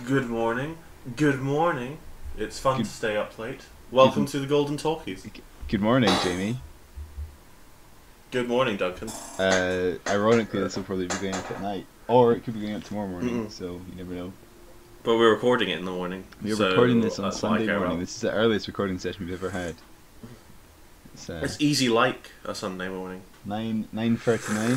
Good morning. Good morning. It's fun to stay up late. Welcome to the Golden Talkies. Good morning, Jamie. Good morning, Duncan. Ironically, this will probably be going up at night. Or it could be going up tomorrow morning, so you never know. But we're recording it in the morning. We're recording this on Sunday morning. This is the earliest recording session we've ever had. It's easy like a Sunday morning. 9:39. I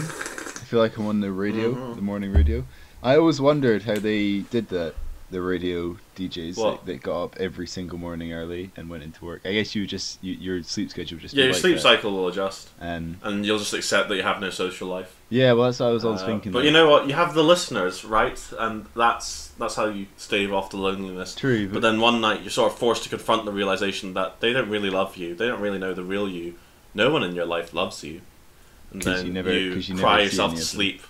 feel like I'm on the radio, the morning radio. I always wondered how they did that. The radio DJs that got up every single morning early and went into work. I guess your sleep schedule just your like sleep that. cycle will adjust, and you'll just accept that you have no social life. Yeah, well, that's what I was always thinking. But you know what? You have the listeners, right? And that's how you stave off the loneliness. True. But then one night you're sort of forced to confront the realization that they don't really love you. They don't really know the real you. No one in your life loves you. And then you cry yourself to sleep.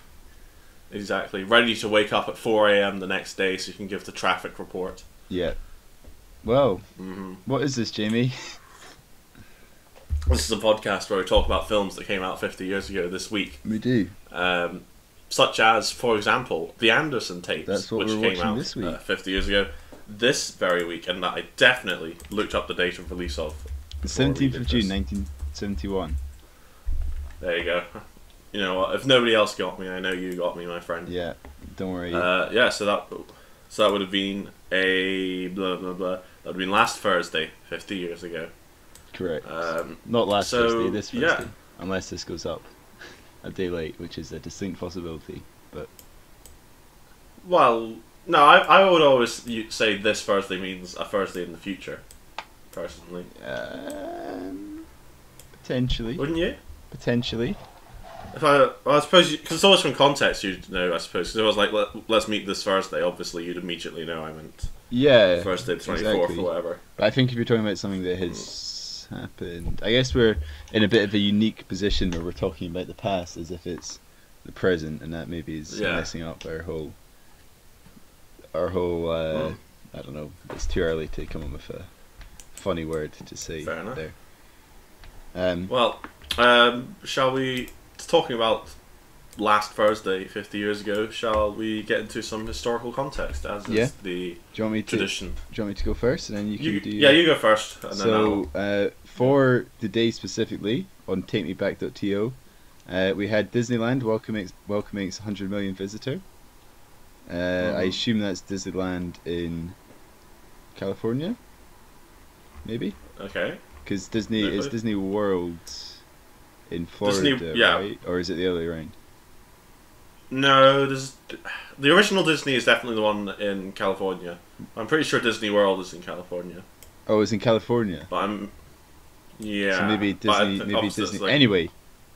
Exactly. Ready to wake up at 4 a.m. the next day so you can give the traffic report. Yeah. Well, what is this, Jamie? This is a podcast where we talk about films that came out 50 years ago this week. We do. Such as, for example, the Anderson tapes, That's what which we're came watching out this week. 50 years ago. This very week, and that I definitely looked up the date of release of. The 17th of June, 1971. There you go. You know what? If nobody else got me, I know you got me, my friend. Yeah, don't worry. So that would have been a blah blah blah. That would have been last Thursday, 50 years ago. Correct. Not last Thursday, this Thursday. Yeah. Unless this goes up a day late, which is a distinct possibility. But well, no, I would always say this Thursday means a Thursday in the future. Personally. Potentially. Wouldn't you? Potentially. I suppose, because it's always from context, you'd know, I suppose. Because it was like, let's meet this Thursday, obviously you'd immediately know I meant Thursday the 24th exactly. or whatever. But I think if you're talking about something that has happened, I guess we're in a bit of a unique position where we're talking about the past as if it's the present, and that maybe is messing up our whole I don't know, it's too early to come up with a funny word to say there. Shall we... Talking about last Thursday, 50 years ago, shall we get into some historical context, as is the tradition? Do you want me to go first, and then you can do... Yeah, you go first. And then for the day specifically, on TakeMeBack.to, we had Disneyland welcoming its 100 million visitor. I assume that's Disneyland in California? Maybe? Okay. Because it's Disney World... in Florida, right? Or is it the other way around? No, the original Disney is definitely the one in California. I'm pretty sure Disney World is in California. Oh, it's in California. But So maybe Disney. Like, anyway,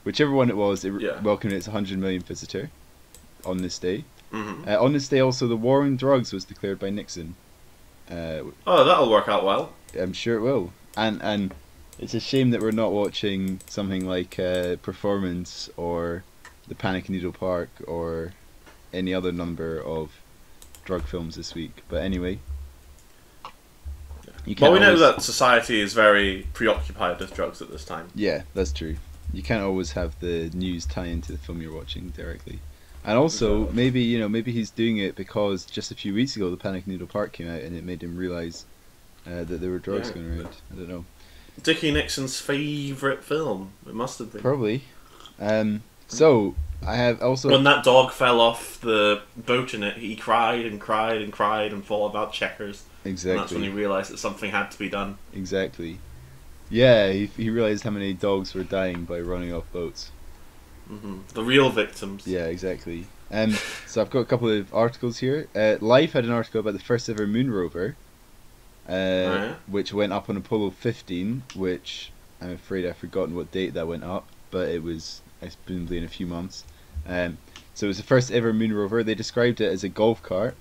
whichever one it was, it welcomed its 100 million visitor on this day. On this day, also, the war on drugs was declared by Nixon. That'll work out well. I'm sure it will. And it's a shame that we're not watching something like Performance or The Panic in Needle Park or any other number of drug films this week. But anyway. We know that society is very preoccupied with drugs at this time. Yeah, that's true. You can't always have the news tie into the film you're watching directly. And also, maybe he's doing it because just a few weeks ago The Panic in Needle Park came out and it made him realise that there were drugs going around. I don't know. Dickie Nixon's favourite film. It must have been. Probably. So, I have also... When that dog fell off the boat in it, he cried and cried and cried and thought about checkers. Exactly. And that's when he realised that something had to be done. Exactly. Yeah, he realised how many dogs were dying by running off boats. The real victims. Yeah, exactly. So I've got a couple of articles here. Life had an article about the first ever moon rover. Which went up on Apollo 15, which I'm afraid I've forgotten what date that went up, but it was presumably in a few months. So it was the first ever moon rover. They described it as a golf cart,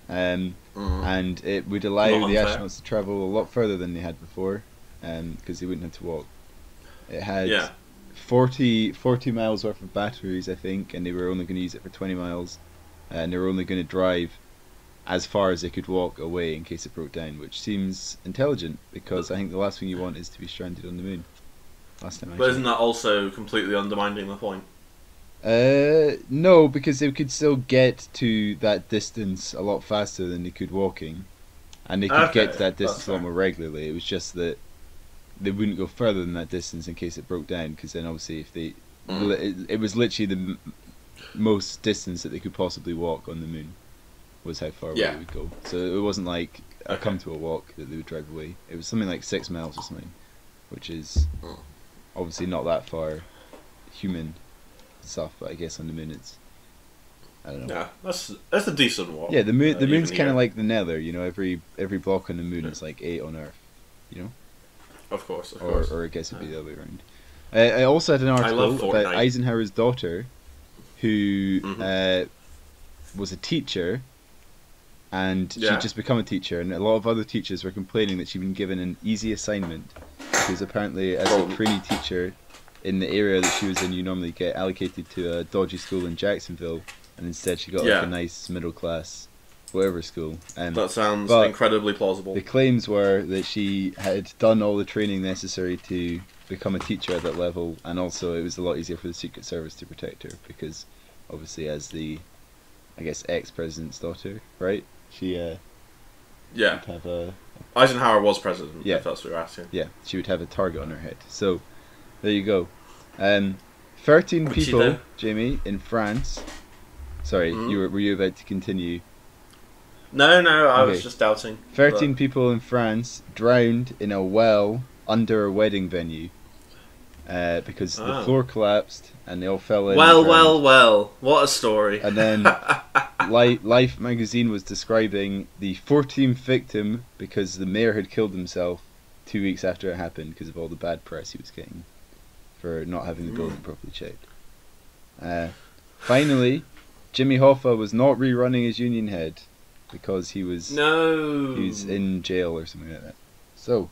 and it would allow the astronauts to travel a lot further than they had before, because they wouldn't have to walk. It had 40 miles worth of batteries, I think, and they were only going to use it for 20 miles, and they were only going to drive as far as they could walk away in case it broke down, which seems intelligent, because I think the last thing you want is to be stranded on the moon. last time I But isn't that also completely undermining the point? No, because they could still get to that distance a lot faster than they could walking, and they could get to that distance a lot more regularly. It was just that they wouldn't go further than that distance in case it broke down, because then obviously if they it was literally the most distance that they could possibly walk on the moon was how far away they would go. So it wasn't like a comfortable walk that they would drive away. It was something like 6 miles or something, which is obviously not that far human stuff, but I guess on the moon it's, I don't know. Yeah, that's a decent walk. Yeah, the moon's kind of like the Nether, you know. Every block on the moon is like 8 on Earth, you know. Of course. Or I guess it'd be the other way around. I also had an article about Eisenhower's daughter, who was a teacher, and she'd just become a teacher, and a lot of other teachers were complaining that she'd been given an easy assignment, because apparently as a trainee teacher in the area that she was in, you normally get allocated to a dodgy school in Jacksonville, and instead she got like a nice middle class whatever school. That sounds incredibly plausible. The claims were that she had done all the training necessary to become a teacher at that level, and also it was a lot easier for the Secret Service to protect her, because obviously as the, I guess, ex-president's daughter, right? She would have a... Eisenhower was president, if that's what you're asking. Yeah, she would have a target on her head. So, there you go. 13 people, Jamie, in France... Sorry, were you about to continue? No, I was just doubting. 13 people in France drowned in a well under a wedding venue because the floor collapsed and they all fell in. Well, what a story. And then Life magazine was describing the 14th victim because the mayor had killed himself 2 weeks after it happened because of all the bad press he was getting for not having the building properly checked. Finally, Jimmy Hoffa was not rerunning as Union Head because he was in jail or something like that. So,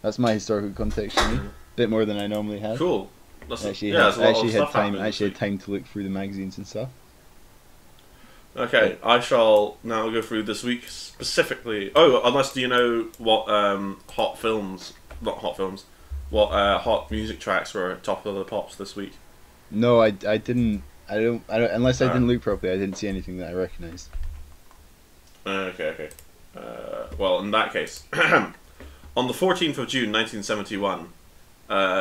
that's my historical context for me. Bit more than I normally have. Cool. I actually had time to look through the magazines and stuff. Okay, I shall now go through this week specifically. Oh, unless do you know what hot music tracks were top of the pops this week? No, I didn't. I don't. Unless I didn't look properly, I didn't see anything that I recognised. Okay. Well, in that case, on the 14th of June, 1971,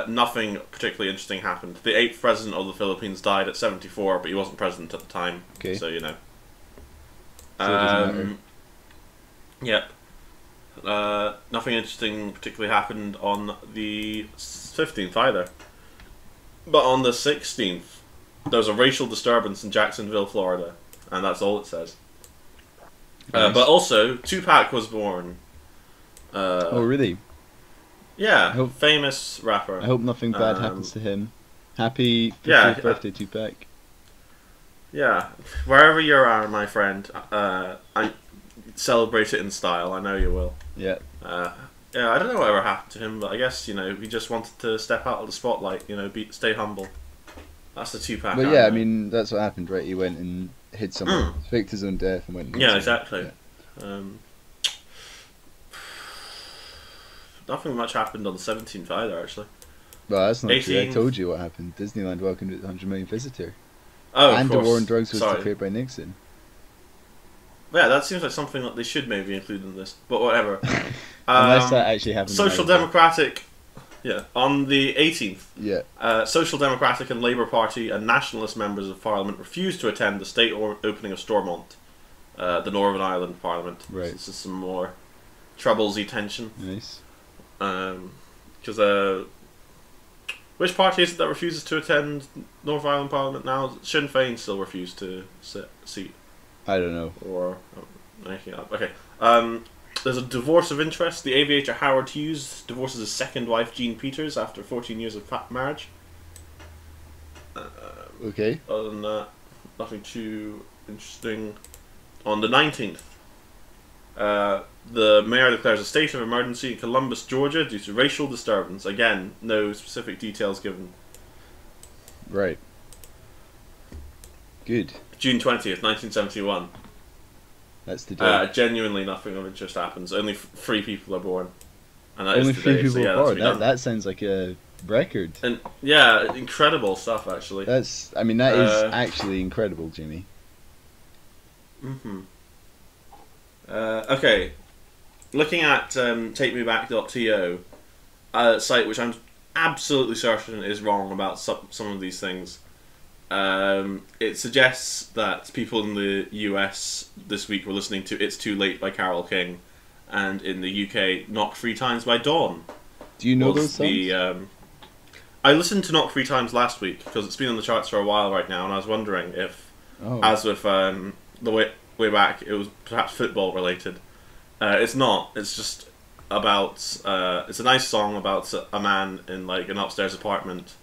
nothing particularly interesting happened. The 8th president of the Philippines died at 74, but he wasn't president at the time. Okay. So you know. So it doesn't matter. Yep. Nothing interesting particularly happened on the 15th either. But on the 16th, there was a racial disturbance in Jacksonville, Florida, and that's all it says. Nice. But also, Tupac was born. Oh, really? Yeah, famous rapper. I hope nothing bad happens to him. Happy 50th birthday, Tupac. Yeah, wherever you are, my friend, I celebrate it in style. I know you will. Yeah. I don't know whatever happened to him, but I guess, you know, he just wanted to step out of the spotlight, you know, stay humble. That's the Tupac. But yeah, I mean, that's what happened, right? He went and hid someone, faked his own death, and went and hid someone. Exactly. Yeah. Nothing much happened on the 17th either, actually. Well, that's not true. I told you what happened. Disneyland welcomed its 100 millionth visitor. Oh, and the war on drugs was declared by Nixon. Yeah, that seems like something that they should maybe include in this, but whatever. Unless that actually happened. Social Democratic, on the 18th. Yeah. Social Democratic and Labour Party and Nationalist members of Parliament refused to attend the state opening of Stormont, the Northern Ireland Parliament. Right. So this is some more troublesy tension. Nice. Because which party is it that refuses to attend Northern Ireland Parliament now? Sinn Féin still refuse to seat. I don't know. Or anything else. Okay. There's a divorce of interest. The aviator Howard Hughes divorces his second wife, Jean Peters, after 14 years of marriage. Okay. Other than that, nothing too interesting. On the 19th, the mayor declares a state of emergency in Columbus, Georgia, due to racial disturbance. Again, no specific details given. Right. Good. June 20th, 1971. That's the day. Genuinely nothing of interest happens. Only 3 people are born. And that Only is today, 3 people are born. That That sounds like a record. And yeah, incredible stuff actually. That is actually incredible, Jimmy. Okay, looking at takemeback.to, a site which I'm absolutely certain is wrong about some of these things. It suggests that people in the US this week were listening to "It's Too Late" by Carole King, and in the UK, "Knock 3 Times" by Dawn. Do you know those songs? I listened to "Knock 3 Times" last week because it's been on the charts for a while right now, and I was wondering if, as with the way back, it was perhaps football related. It's not. It's just about. It's a nice song about a man in like an upstairs apartment,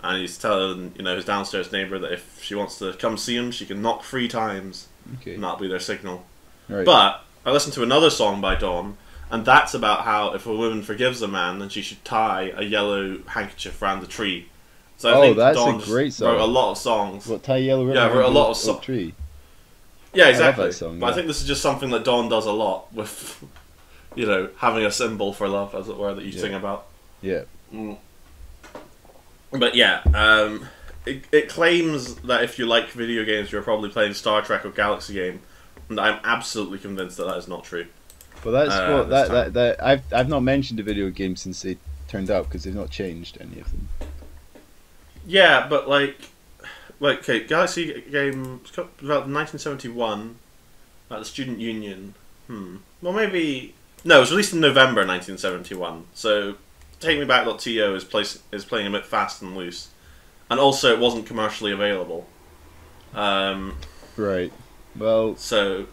and he's telling his downstairs neighbour that if she wants to come see him, she can knock 3 times, and that'll be their signal. Right. But I listened to another song by Dawn, and that's about how if a woman forgives a man, then she should tie a yellow handkerchief around the tree. So I think that's Dawn a great song. wrote a lot of songs. What, tie yellow ribbon? Yeah, wrote a lot of songs. Tree. Yeah, exactly. I love that song, but I think this is just something that Dawn does a lot with, having a symbol for love, as it were, that you sing about. Yeah. But yeah, it claims that if you like video games, you're probably playing Star Trek or Galaxy Game, and I'm absolutely convinced that is not true. Well, that's I've not mentioned a video game since they turned out because they've not changed any of them. Yeah, but okay, Galaxy Game was developed in 1971 at the Student Union. Well, maybe no, it was released in November 1971. So, TakeMeBack.to is playing a bit fast and loose, and also it wasn't commercially available. Right. Well. So.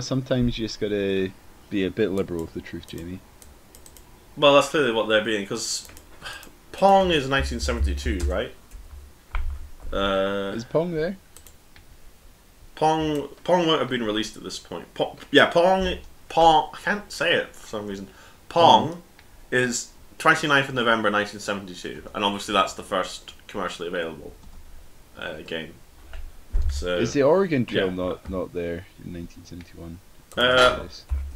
Sometimes you just gotta be a bit liberal with the truth, Jamie. Well, that's clearly what they're being, because Pong is 1972, right? Is Pong there? Pong won't have been released at this point. Pong. I can't say it for some reason. Pong is 29th of November 1972, and obviously that's the first commercially available game. So, is the Oregon Trail not there in 1971?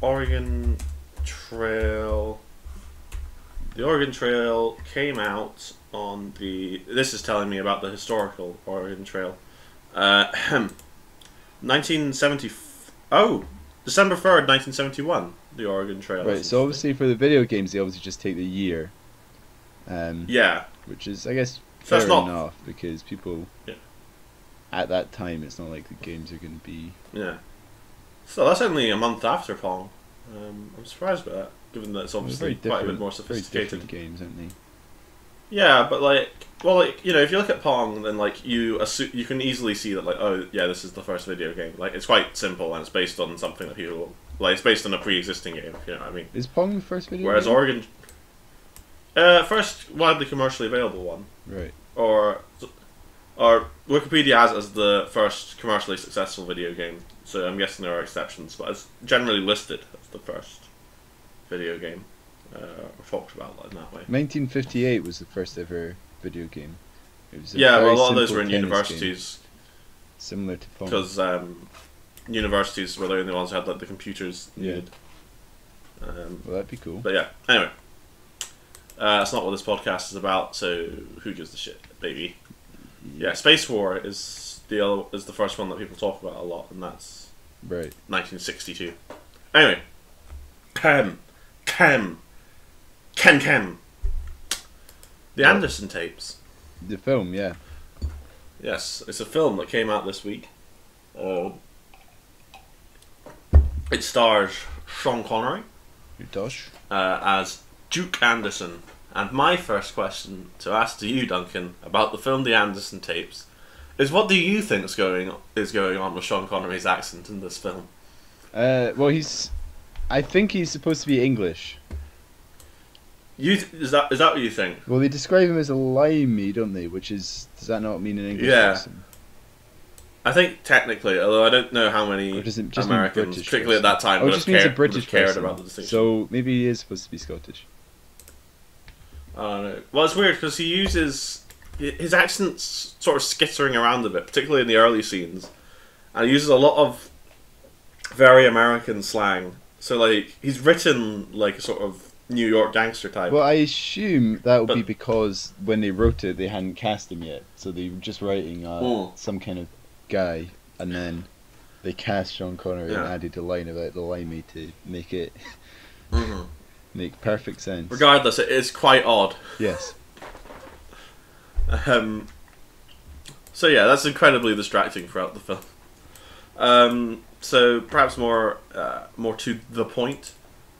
Oregon Trail. The Oregon Trail came out on the. This is telling me about the historical Oregon Trail. 1970. Oh, December 3rd, 1971. The Oregon Trail. Right. So obviously for the video games, they obviously just take the year. Yeah. Which is, I guess, fair enough because people. Yeah. At that time, it's not like the games are going to be. Yeah. So that's only a month after Pong. I'm surprised by that, given that it's obviously quite a bit more sophisticated. Very different games, aren't they? Yeah, but if you look at Pong, then you can easily see that this is the first video game. Like, it's quite simple and it's based on something that people it's based on a pre-existing game. If you know what I mean. Is Pong the first video? Whereas game? Oregon, first widely commercially available one. Right. Or Wikipedia has it as the first commercially successful video game, so I'm guessing there are exceptions, but it's generally listed as the first video game, or talked about in that way. 1958 was the first ever video game. It was a lot of those were in universities. Game, similar to Pong. Because universities were the only ones who had the computers needed. Well, that'd be cool. But yeah, anyway. That's not what this podcast is about, so who gives the shit, baby? Yeah, Space War is the first one that people talk about a lot, and that's 1962. Anyway, Ken. The Anderson tapes. The film, yeah. Yes, it's a film that came out this week. It stars Sean Connery. As Duke Anderson. And my first question to ask to you, Duncan, about the film The Anderson Tapes is, what do you think is going on with Sean Connery's accent in this film? Well, I think he's supposed to be English. Is that what you think? Well, they describe him as a limey, don't they? Does that not mean an English person? I think technically, although I don't know how many Americans, particularly at that time, would have cared about the distinction. So maybe he is supposed to be Scottish. I don't know. Well, it's weird because he uses his accent's sort of skittering around a bit, particularly in the early scenes, and he uses a lot of very American slang. So he's written like a sort of New York gangster type. Well, I assume that would be because when they wrote it, they hadn't cast him yet, so they were just writing some kind of guy, and then they cast Sean Connery and added a line about the limey to make it make perfect sense. Regardless, it is quite odd. Yes. So yeah, that's incredibly distracting throughout the film. So perhaps more to the point.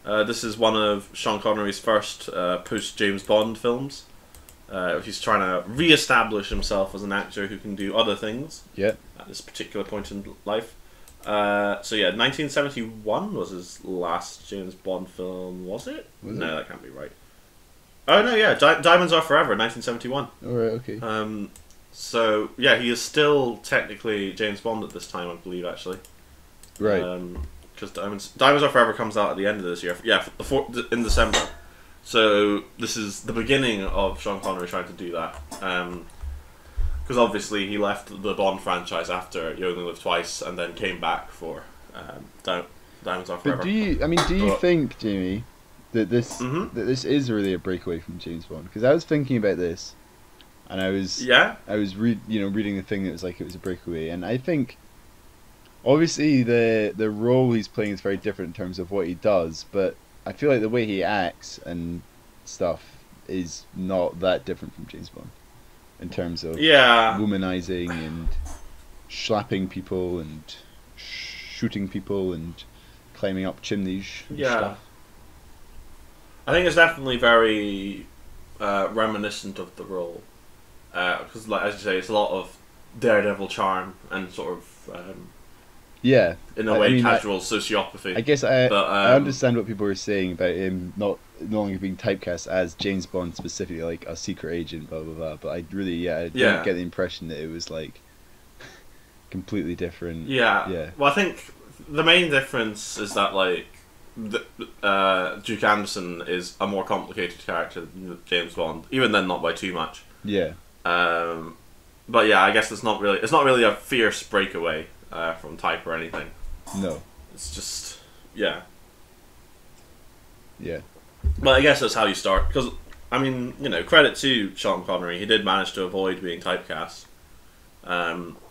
This is one of Sean Connery's first post-James Bond films. He's trying to re-establish himself as an actor who can do other things at this particular point in life. So yeah, 1971 was his last James Bond film, was it? No, that can't be right. Oh no, yeah, Diamonds Are Forever, 1971. Alright, okay. So yeah, he is still technically James Bond at this time, I believe, actually. Right. Because Diamonds Are Forever comes out at the end of this year. Yeah, in December. So this is the beginning of Sean Connery trying to do that. Because obviously he left the Bond franchise after You Only Live Twice, and then came back for Diamonds Are Forever. But do you think, Jamie, that this is really a breakaway from James Bond? Because I was thinking about this, and I was reading the thing that was like it was a breakaway, and I think. Obviously, the role he's playing is very different in terms of what he does, but I feel like the way he acts and stuff is not that different from James Bond in terms of womanizing and slapping people and shooting people and climbing up chimneys and stuff. I think it's definitely very reminiscent of the role because, like as you say, it's a lot of daredevil charm and sort of. In a way, casual sociopathy. I guess I understand what people were saying about him no longer being typecast as James Bond, specifically like a secret agent, blah blah blah. But I really, I didn't get the impression that it was like completely different. Yeah. Well, I think the main difference is that like Duke Anderson is a more complicated character than James Bond. Even then, not by too much. Yeah. But yeah, I guess it's not really a fierce breakaway. From type or anything. No. It's just, yeah. Yeah. But I guess that's how you start. Because, I mean, credit to Sean Connery. He did manage to avoid being typecast.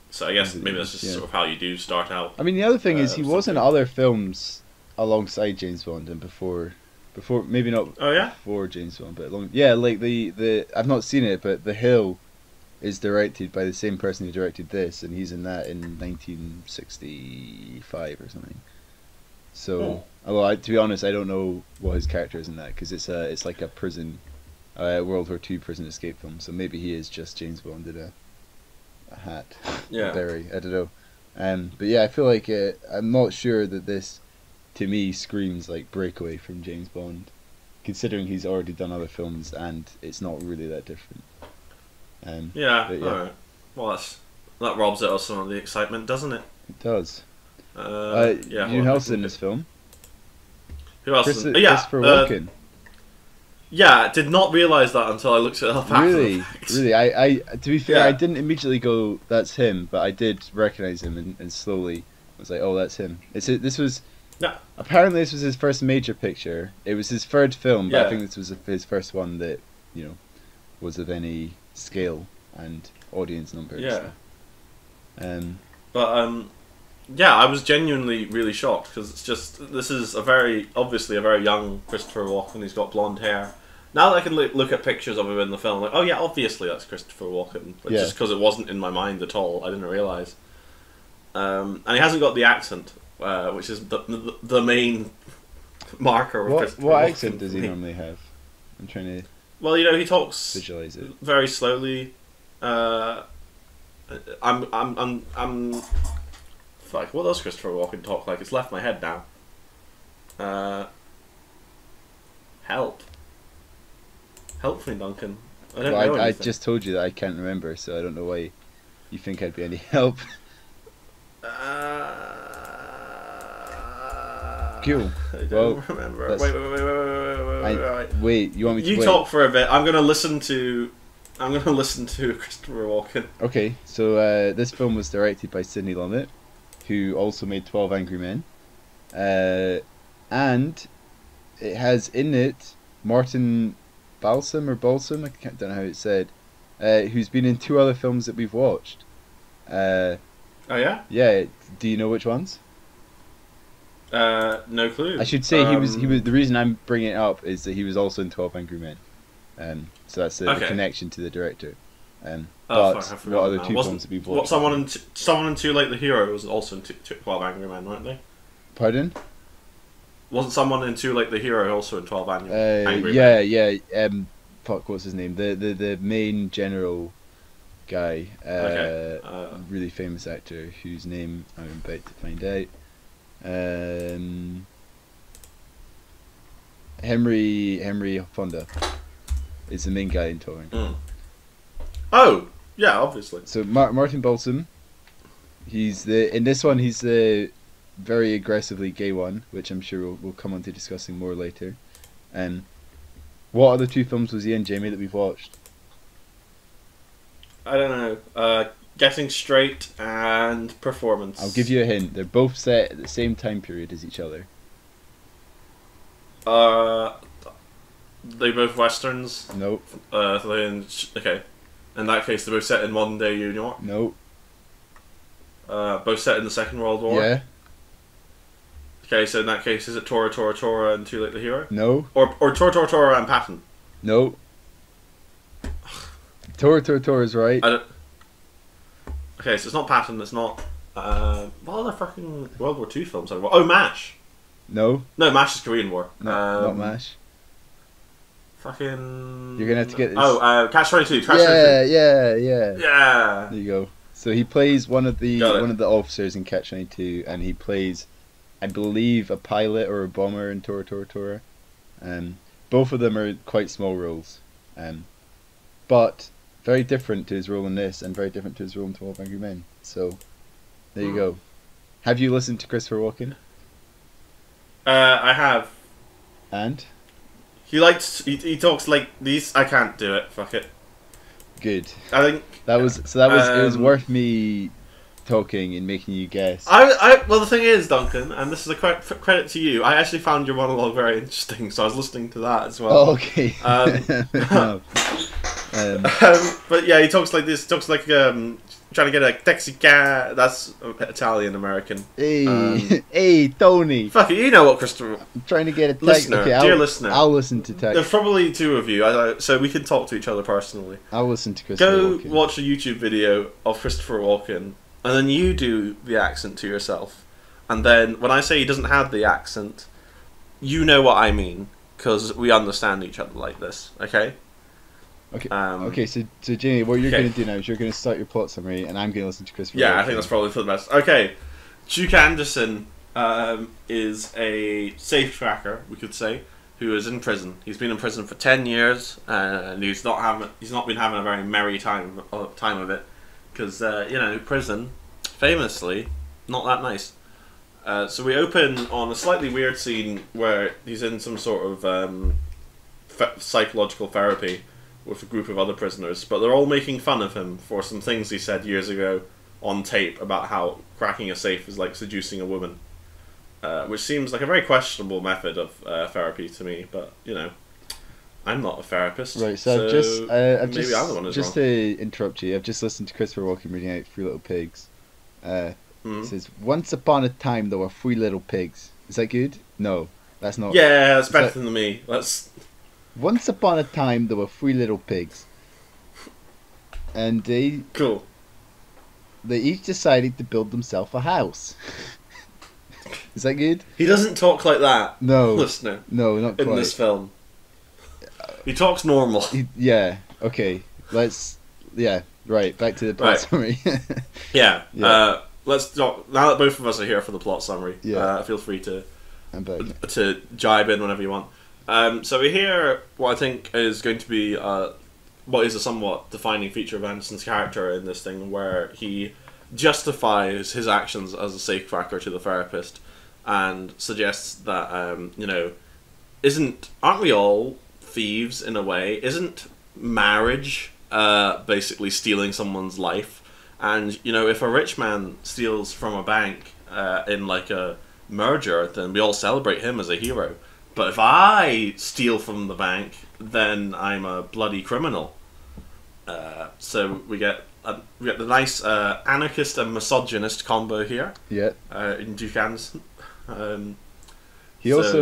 So I guess maybe that's just sort of how you do start out. I mean, the other thing is he was in other films alongside James Bond and before maybe not before James Bond, but like the I've not seen it, but The Hill is directed by the same person who directed this, and he's in that in 1965 or something. So, although to be honest, I don't know what his character is in that because it's like a prison, World War II prison escape film. So maybe he is just James Bond in a hat, a berry. I don't know. But yeah, I feel like I'm not sure that this, to me, screams like breakaway from James Bond, considering he's already done other films and it's not really that different. Alright. Well, that robs it of some of the excitement, doesn't it? It does. Who else in this film? Who else? Christopher Walken. Yeah, did not realise that until I looked it up. Really? I to be fair, I didn't immediately go, "That's him," but I did recognise him and slowly was like, "Oh, that's him." Apparently, this was his first major picture. It was his third film, but I think this was his first one that was of any scale and audience numbers. I was genuinely really shocked because this is obviously a very young Christopher Walken. He's got blonde hair. Now that I can look at pictures of him in the film, like, oh yeah, obviously that's Christopher Walken, but just because it wasn't in my mind at all, I didn't realise. And he hasn't got the accent, which is the main marker of Christopher Walken. What accent does he normally have? I'm trying to. Well, he talks visualize it very slowly. Fuck, what does Christopher Walken talk like? It's left my head now. Help me, Duncan. I don't know. I just told you that I can't remember, so I don't know why you think I'd be any help. Cool. I don't remember. Wait. You want me to? You talk for a bit. I'm gonna listen to Christopher Walken. Okay, so this film was directed by Sidney Lumet, who also made 12 Angry Men, and it has in it Martin Balsam or Balsam, don't know how it's said, who's been in 2 other films that we've watched. Oh yeah? Yeah, do you know which ones? No clue. I should say he was. The reason I'm bringing it up is that he was also in 12 Angry Men. So that's the connection to the director. But what other 2 films have we watched? Someone in Too Late the Hero was also in 12 Angry Men, weren't they? Pardon? Wasn't someone in Too Late the Hero also in 12 Angry Men? Yeah. Fuck, what's his name? The main general guy. Really famous actor whose name I'm about to find out. Henry Fonda is the main guy in Touring. Oh, yeah, obviously. So Martin Balsam, in this one he's the very aggressively gay one, which I'm sure we'll come on to discussing more later. What other 2 films was he in, Jamie, that we've watched? I don't know. Getting Straight and Performance. I'll give you a hint. They're both set at the same time period as each other. They both westerns? Nope. Okay. In that case, they're both set in modern day New York? Nope. Both set in the Second World War? Yeah. Okay, so in that case, is it Tora Tora Tora and Too Late the Hero? No. Or Tora Tora Tora and Patton? No. Tora Tora Tora is right. Okay, so it's not Patton, it's not... what other fucking World War II films? Oh, MASH! No. No, MASH is Korean War. No, not MASH. Fucking... You're gonna have to get this... Oh, Catch-22. Yeah. Yeah! There you go. So he plays one of the officers in Catch-22, and he plays, I believe, a pilot or a bomber in Tora Tora Tora. Both of them are quite small roles. But very different to his role in this, and very different to his role in 12 Angry Men. So, there you go. Have you listened to Christopher Walken? I have. And? He talks like these. I can't do it. Fuck it. Good. I think it was worth me talking and making you guess. Well, the thing is, Duncan, and this is a credit to you. I actually found your monologue very interesting, so I was listening to that as well. Oh, okay. But yeah, he talks like this. Talks like trying to get a taxi cab. That's Italian American. Hey, Tony. Fuck it, you know what, Christopher. I'm trying to get a listener. Okay, dear listener, I'll listen to text. There's probably 2 of you, so we can talk to each other personally. I'll listen to Christopher Walken. Go watch a YouTube video of Christopher Walken, and then you do the accent to yourself. And then when I say he doesn't have the accent, you know what I mean, because we understand each other like this. Okay. Okay, so Jamie, what you're going to do now is you're going to start your plot summary, and I'm going to listen to Christopher Walken. I think that's probably for the best. Okay, Duke Anderson is a safecracker, we could say, who is in prison. He's been in prison for 10 years, and he's not been having a very merry time of it, because prison, famously, not that nice. So we open on a slightly weird scene where he's in some sort of psychological therapy with a group of other prisoners, but they're all making fun of him for some things he said years ago on tape about how cracking a safe is like seducing a woman, which seems like a very questionable method of therapy to me. But I'm not a therapist, right? So I'm just to interrupt you. I've just listened to Christopher Walken reading out Three Little Pigs. It says, "Once upon a time there were 3 little pigs." Is that good? No, that's not. Yeah, that's better than me. Once upon a time, there were 3 little pigs, and they each decided to build themselves a house. Is that good? He doesn't talk like that. No, listener. No, not quite. In this film, he talks normal. Okay. Right. Back to the plot summary. Let's talk now that both of us are here for the plot summary. Feel free to jibe in whenever you want. So we hear what I think is going to be what is a somewhat defining feature of Anderson's character in this thing, where he justifies his actions as a safecracker to the therapist and suggests that aren't we all thieves in a way? Isn't marriage basically stealing someone's life? And if a rich man steals from a bank in like a merger, then we all celebrate him as a hero. but if I steal from the bank, then I'm a bloody criminal. So we get the nice anarchist and misogynist combo here. Yeah. In Duke Anderson. He does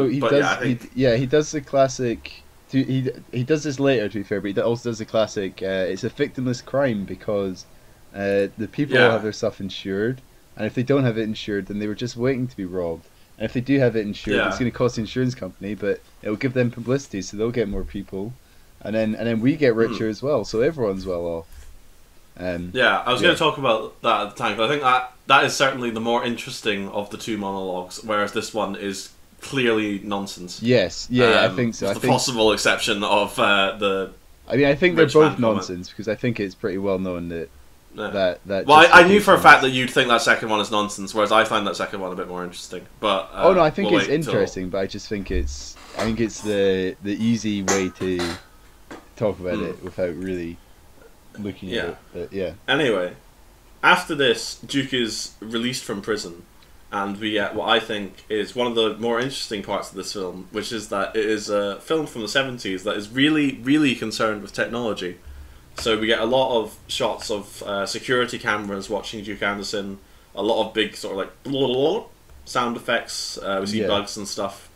the classic. He does this later, to be fair, but he also does the classic. It's a victimless crime because the people have their stuff insured, and if they don't have it insured, then they were just waiting to be robbed. And if they do have it insured, it's going to cost the insurance company, but it'll give them publicity, so they'll get more people, and then we get richer as well, so everyone's well off. I was going to talk about that at the time, but I think that is certainly the more interesting of the two monologues, whereas this one is clearly nonsense. Yes, I think so. With the possible exception of the. I mean, I think they're both nonsense because I think it's pretty well known that. Well, I knew for a fact that you'd think that second one is nonsense, whereas I find that second one a bit more interesting. But I think it's interesting, but I just think it's the easy way to talk about it without really looking at it. But Anyway, after this, Duke is released from prison, and we get what I think is one of the more interesting parts of this film, which is that it is a film from the 70s that is really, really concerned with technology. So we get a lot of shots of security cameras watching Duke Anderson, a lot of big sort of like blah, blah, blah, sound effects, we see bugs and stuff.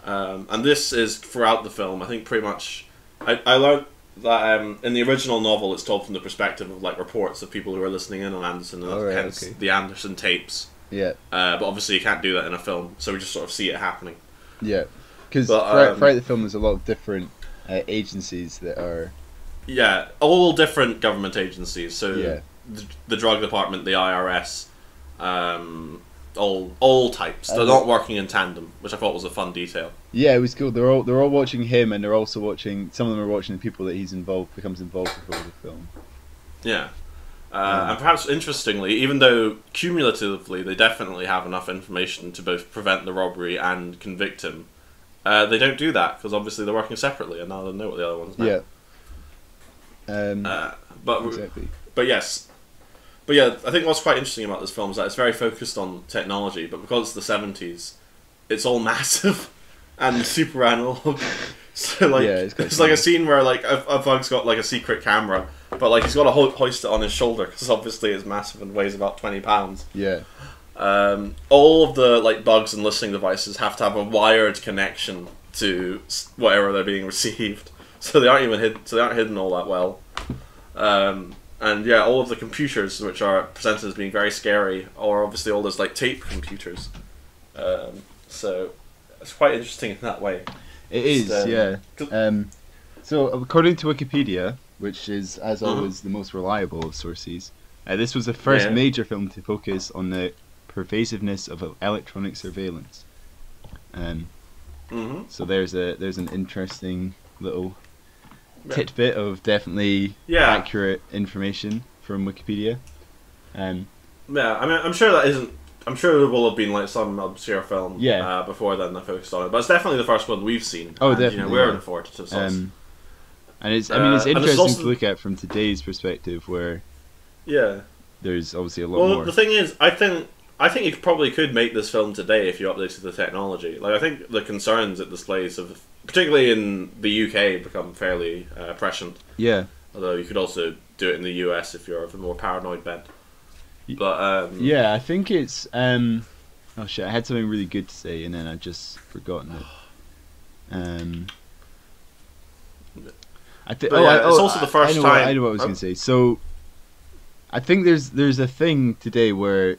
And this is throughout the film, I think pretty much... I learned that in the original novel it's told from the perspective of like reports of people who are listening in on Anderson, and hence the Anderson tapes. Yeah. But obviously you can't do that in a film, so we just sort of see it happening. Yeah. Because throughout the film there's a lot of different agencies that are... Yeah, all different government agencies. So the drug department, the IRS, all types. They're not working in tandem, which I thought was a fun detail. Yeah, it was cool. They're all watching him, and they're also watching. Some of them are watching the people that becomes involved with the film. Yeah, and perhaps interestingly, even though cumulatively they definitely have enough information to both prevent the robbery and convict him, they don't do that because obviously they're working separately, and now they know what the other one's know. Yeah. Exactly. But I think what's quite interesting about this film is that it's very focused on technology, but because it's the 70s, it's all massive and super analog. So like, it's like a scene where like a bug's got like a secret camera, but like he's got to hoist it on his shoulder because obviously it's massive and weighs about 20 pounds. Yeah. All of the like bugs and listening devices have to have a wired connection to whatever they're being received. So they aren't even hidden all that well. And all of the computers, which are presented as being very scary, are obviously all those like tape computers. So it's quite interesting in that way. It is, yeah. So according to Wikipedia, which is as always the most reliable of sources, this was the first major film to focus on the pervasiveness of electronic surveillance. So there's an interesting little tidbit of definitely accurate information from Wikipedia. I mean, I'm sure that isn't. I'm sure there will have been like some obscure film before then that focused on it, but it's definitely the first one we've seen. Oh, definitely. We're in for it. And it's it's interesting to look at from today's perspective, where there's obviously a lot more. Well, the thing is, I think you probably could make this film today if you updated the technology. Like I think the concerns it displays have, particularly in the UK, become fairly prescient. Yeah. Although you could also do it in the US if you're of a more paranoid bent. But I think it's oh shit, I had something really good to say and then I just forgotten it. It's also the first time. I know what I was going to say. So I think there's a thing today where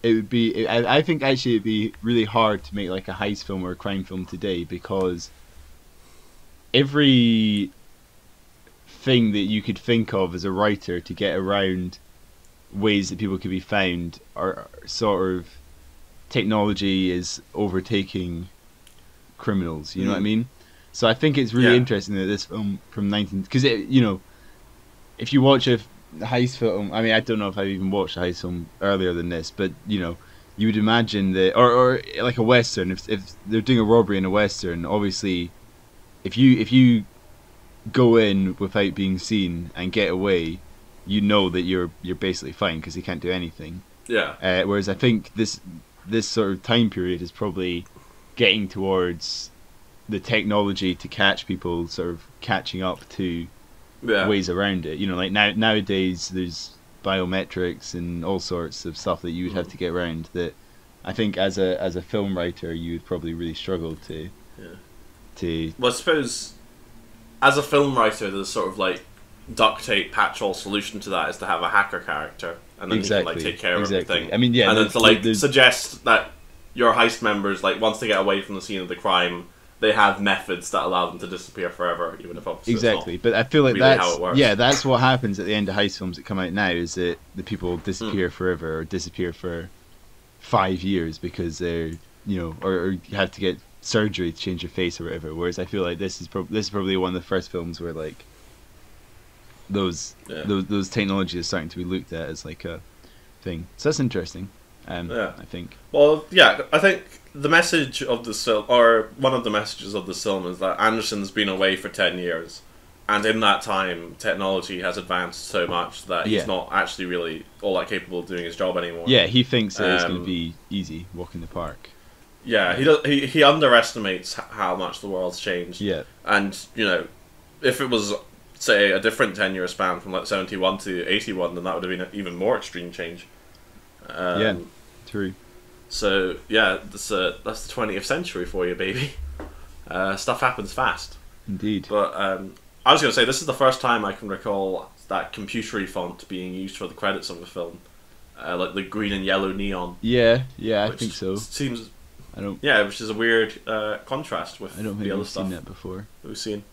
it would be. I think actually it'd be really hard to make like a heist film or a crime film today because every thing that you could think of as a writer to get around ways that people could be found are sort of technology is overtaking criminals. You know what I mean? So I think it's really interesting that this film from because if you watch a heist film, I mean I don't know if I've even watched a heist film earlier than this, but you would imagine that or like a western, if they're doing a robbery in a western, obviously if you go in without being seen and get away, you know that you're basically fine because they can't do anything. Yeah. Whereas I think this sort of time period is probably getting towards the technology to catch people sort of catching up to ways around it. You know, like nowadays there's biometrics and all sorts of stuff that you would have to get around that I think as a film writer you would probably really struggle to. Well, I suppose as a film writer, there's sort of like duct tape patch-all solution to that is to have a hacker character, and then you can like take care of everything. I mean, and then to like suggest that your heist members, like once they get away from the scene of the crime, they have methods that allow them to disappear forever, even if obviously exactly. It's not but I feel like really how it works. that's what happens at the end of heist films that come out now, is that the people disappear forever or disappear for 5 years because they're or you have to get surgery to change your face or whatever. Whereas I feel like this is probably one of the first films where like those technologies are starting to be looked at as like a thing. So that's interesting. I think. Well, yeah, I think the message of the film, or one of the messages of the film, is that Anderson's been away for 10 years, and in that time, technology has advanced so much that he's not actually really all that capable of doing his job anymore. Yeah, he thinks that it's going to be easy, walk in the park. Yeah, he underestimates how much the world's changed. Yeah. And, if it was, say, a different 10-year span from like 71 to 81, then that would have been an even more extreme change. True. So yeah, that's the 20th century for you, baby. Stuff happens fast. Indeed. But I was going to say, this is the first time I can recall that computery font being used for the credits of the film, like the green and yellow neon. Yeah, I think so. Seems. I don't. Yeah, which is a weird contrast with I don't think the other we've stuff seen that before. we've seen.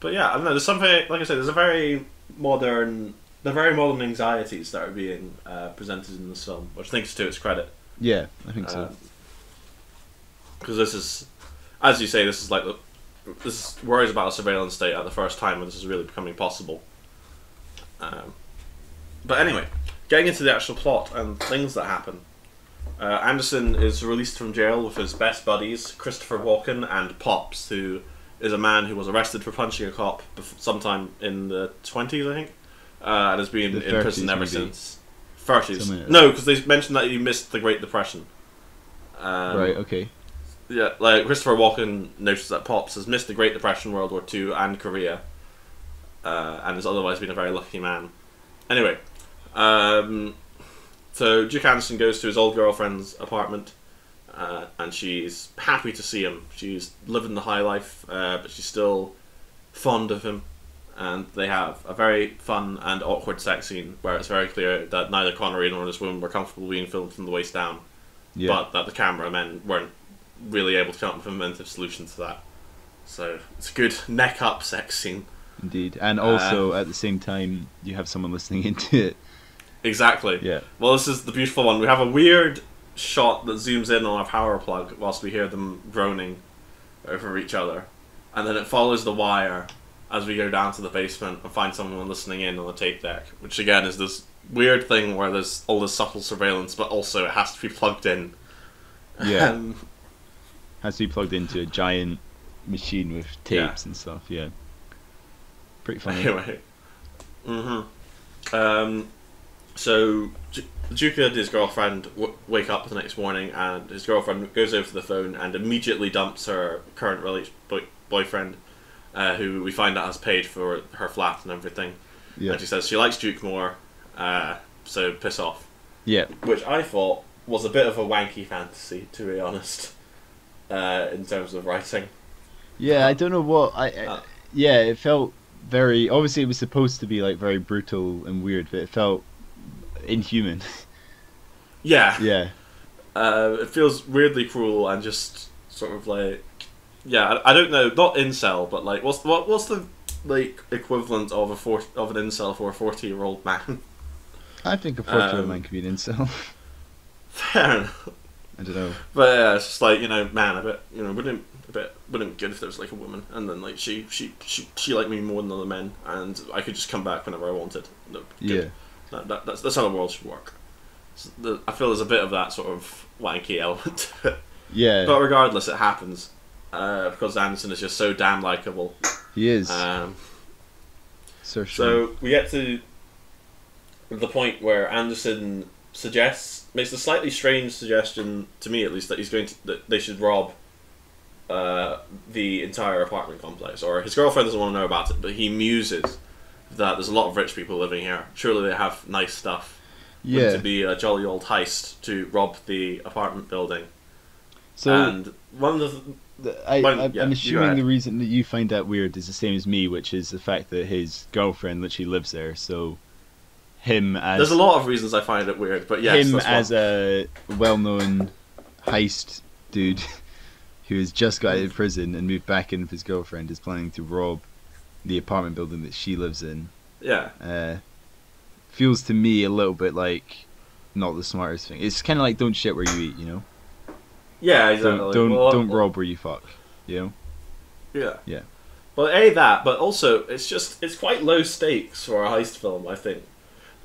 But yeah, I don't know. There's something, like I said, there's a very modern anxieties that are being presented in this film, which I think is to its credit. Yeah, I think so. Because this is, as you say, this is like this worries about a surveillance state at the first time when this is really becoming possible. But anyway, getting into the actual plot and things that happen. Anderson is released from jail with his best buddies, Christopher Walken and Pops, who is a man who was arrested for punching a cop sometime in the 20s, I think, and has been in prison ever since. 30s. No, because they mentioned that he missed the Great Depression. Right, okay. Yeah, like Christopher Walken noticed that Pops has missed the Great Depression, World War II, and Korea, and has otherwise been a very lucky man. Anyway, so Duke Anderson goes to his old girlfriend's apartment, and she's happy to see him. She's living the high life, but she's still fond of him. And they have a very fun and awkward sex scene where it's very clear that neither Connery nor this woman were comfortable being filmed from the waist down, but that the cameramen weren't really able to come up with an inventive solution to that. So it's a good neck-up sex scene. Indeed. And also, at the same time, you have someone listening into it. Exactly. Yeah. Well, this is the beautiful one. We have a weird shot that zooms in on our power plug whilst we hear them groaning over each other. And then it follows the wire as we go down to the basement and find someone listening in on the tape deck, which again is this weird thing where there's all this subtle surveillance, but also it has to be plugged in. Yeah. Has to be plugged into a giant machine with tapes and stuff, yeah. Pretty funny. Anyway. So Duke and his girlfriend wake up the next morning, and his girlfriend goes over to the phone and immediately dumps her current boyfriend, who we find out has paid for her flat and everything. Yeah. And she says she likes Duke more, so piss off. Yeah. Which I thought was a bit of a wanky fantasy, to be honest, in terms of writing. Yeah, I don't know what... yeah, it felt very... Obviously it was supposed to be like very brutal and weird, but it felt inhuman. Yeah. Yeah. It feels weirdly cruel and just sort of like... Yeah, I don't know, not incel, but like, what's the like equivalent of an incel for a 40-year-old man? I think a 40-year-old man could be an incel. Fair enough. I don't know. But yeah, it's just like, man, wouldn't be good if there was like a woman, and then like she liked me more than other men, and I could just come back whenever I wanted. Yeah. That's how the world should work. I feel there's a bit of that sort of wanky element to it. Yeah. But regardless, it happens. Because Anderson is just so damn likeable. He is. So we get to the point where Anderson makes a slightly strange suggestion, to me at least, that that they should rob the entire apartment complex, or his girlfriend doesn't want to know about it, but he muses that there's a lot of rich people living here. Surely they have nice stuff. Yeah. Wouldn't it be a jolly old heist to rob the apartment building? So, and one of I'm assuming the reason that you find that weird is the same as me, which is the fact that his girlfriend literally lives there. So, him as... There's a lot of reasons I find it weird, but yes, him as a well-known heist dude who has just got out of prison and moved back in with his girlfriend is planning to rob the apartment building that she lives in. Yeah. Feels to me a little bit like not the smartest thing. It's kind of like don't shit where you eat, you know? Yeah, exactly. Don't rob where you fuck, you know? Yeah. Yeah. Well, that, but also it's quite low stakes for a heist film, I think.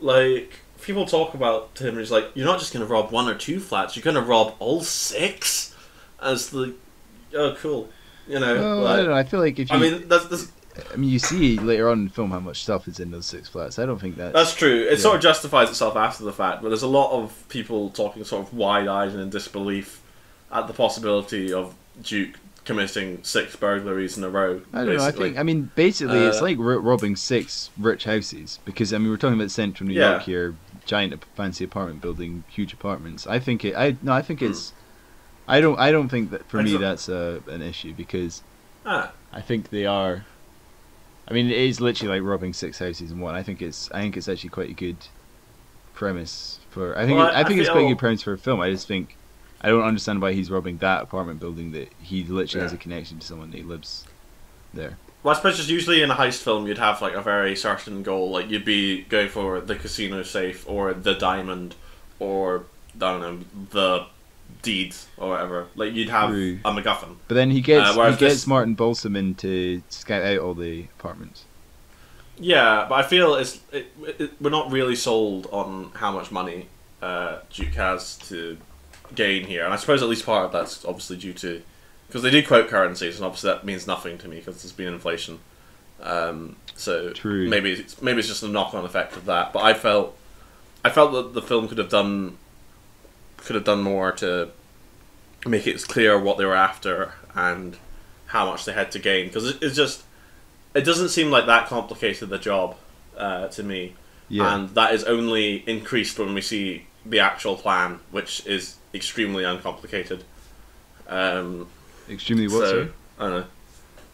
Like, people talk about him, he's like, you're not just going to rob 1 or 2 flats, you're going to rob all 6? As the... Oh, cool. You know, well, I don't know, I feel like if you... I mean, that's... I mean, you see later on in the film how much stuff is in those 6 flats. I don't think that's true. It sort of justifies itself after the fact, but there's a lot of people talking sort of wide-eyed and in disbelief at the possibility of Duke committing 6 burglaries in a row. I don't know. Basically, it's like robbing 6 rich houses because we're talking about central New York here, giant fancy apartment building, huge apartments. I think it's. I don't think that for me that's an issue because I think they are. I mean, it is literally like robbing 6 houses in one. I think it's actually quite a good premise for. I think it's quite a good premise for a film. I just think I don't understand why he's robbing that apartment building that he literally has a connection to someone that lives there. Well, I suppose just usually in a heist film you'd have like a very certain goal. Like you'd be going for the casino safe or the diamond or I don't know the deeds or whatever. Like you'd have a MacGuffin. But then he gets Martin Balsam in to scout out all the apartments. Yeah, but I feel we're not really sold on how much money Duke has to gain here, and I suppose at least part of that's obviously due to because they do quote currencies, and obviously that means nothing to me because there's been inflation. So true. Maybe it's just a knock-on effect of that. But I felt that the film could have done more to make it clear what they were after and how much they had to gain, because it doesn't seem like that complicated a job to me, and that is only increased when we see the actual plan, which is extremely uncomplicated. Extremely what, sir? I don't know.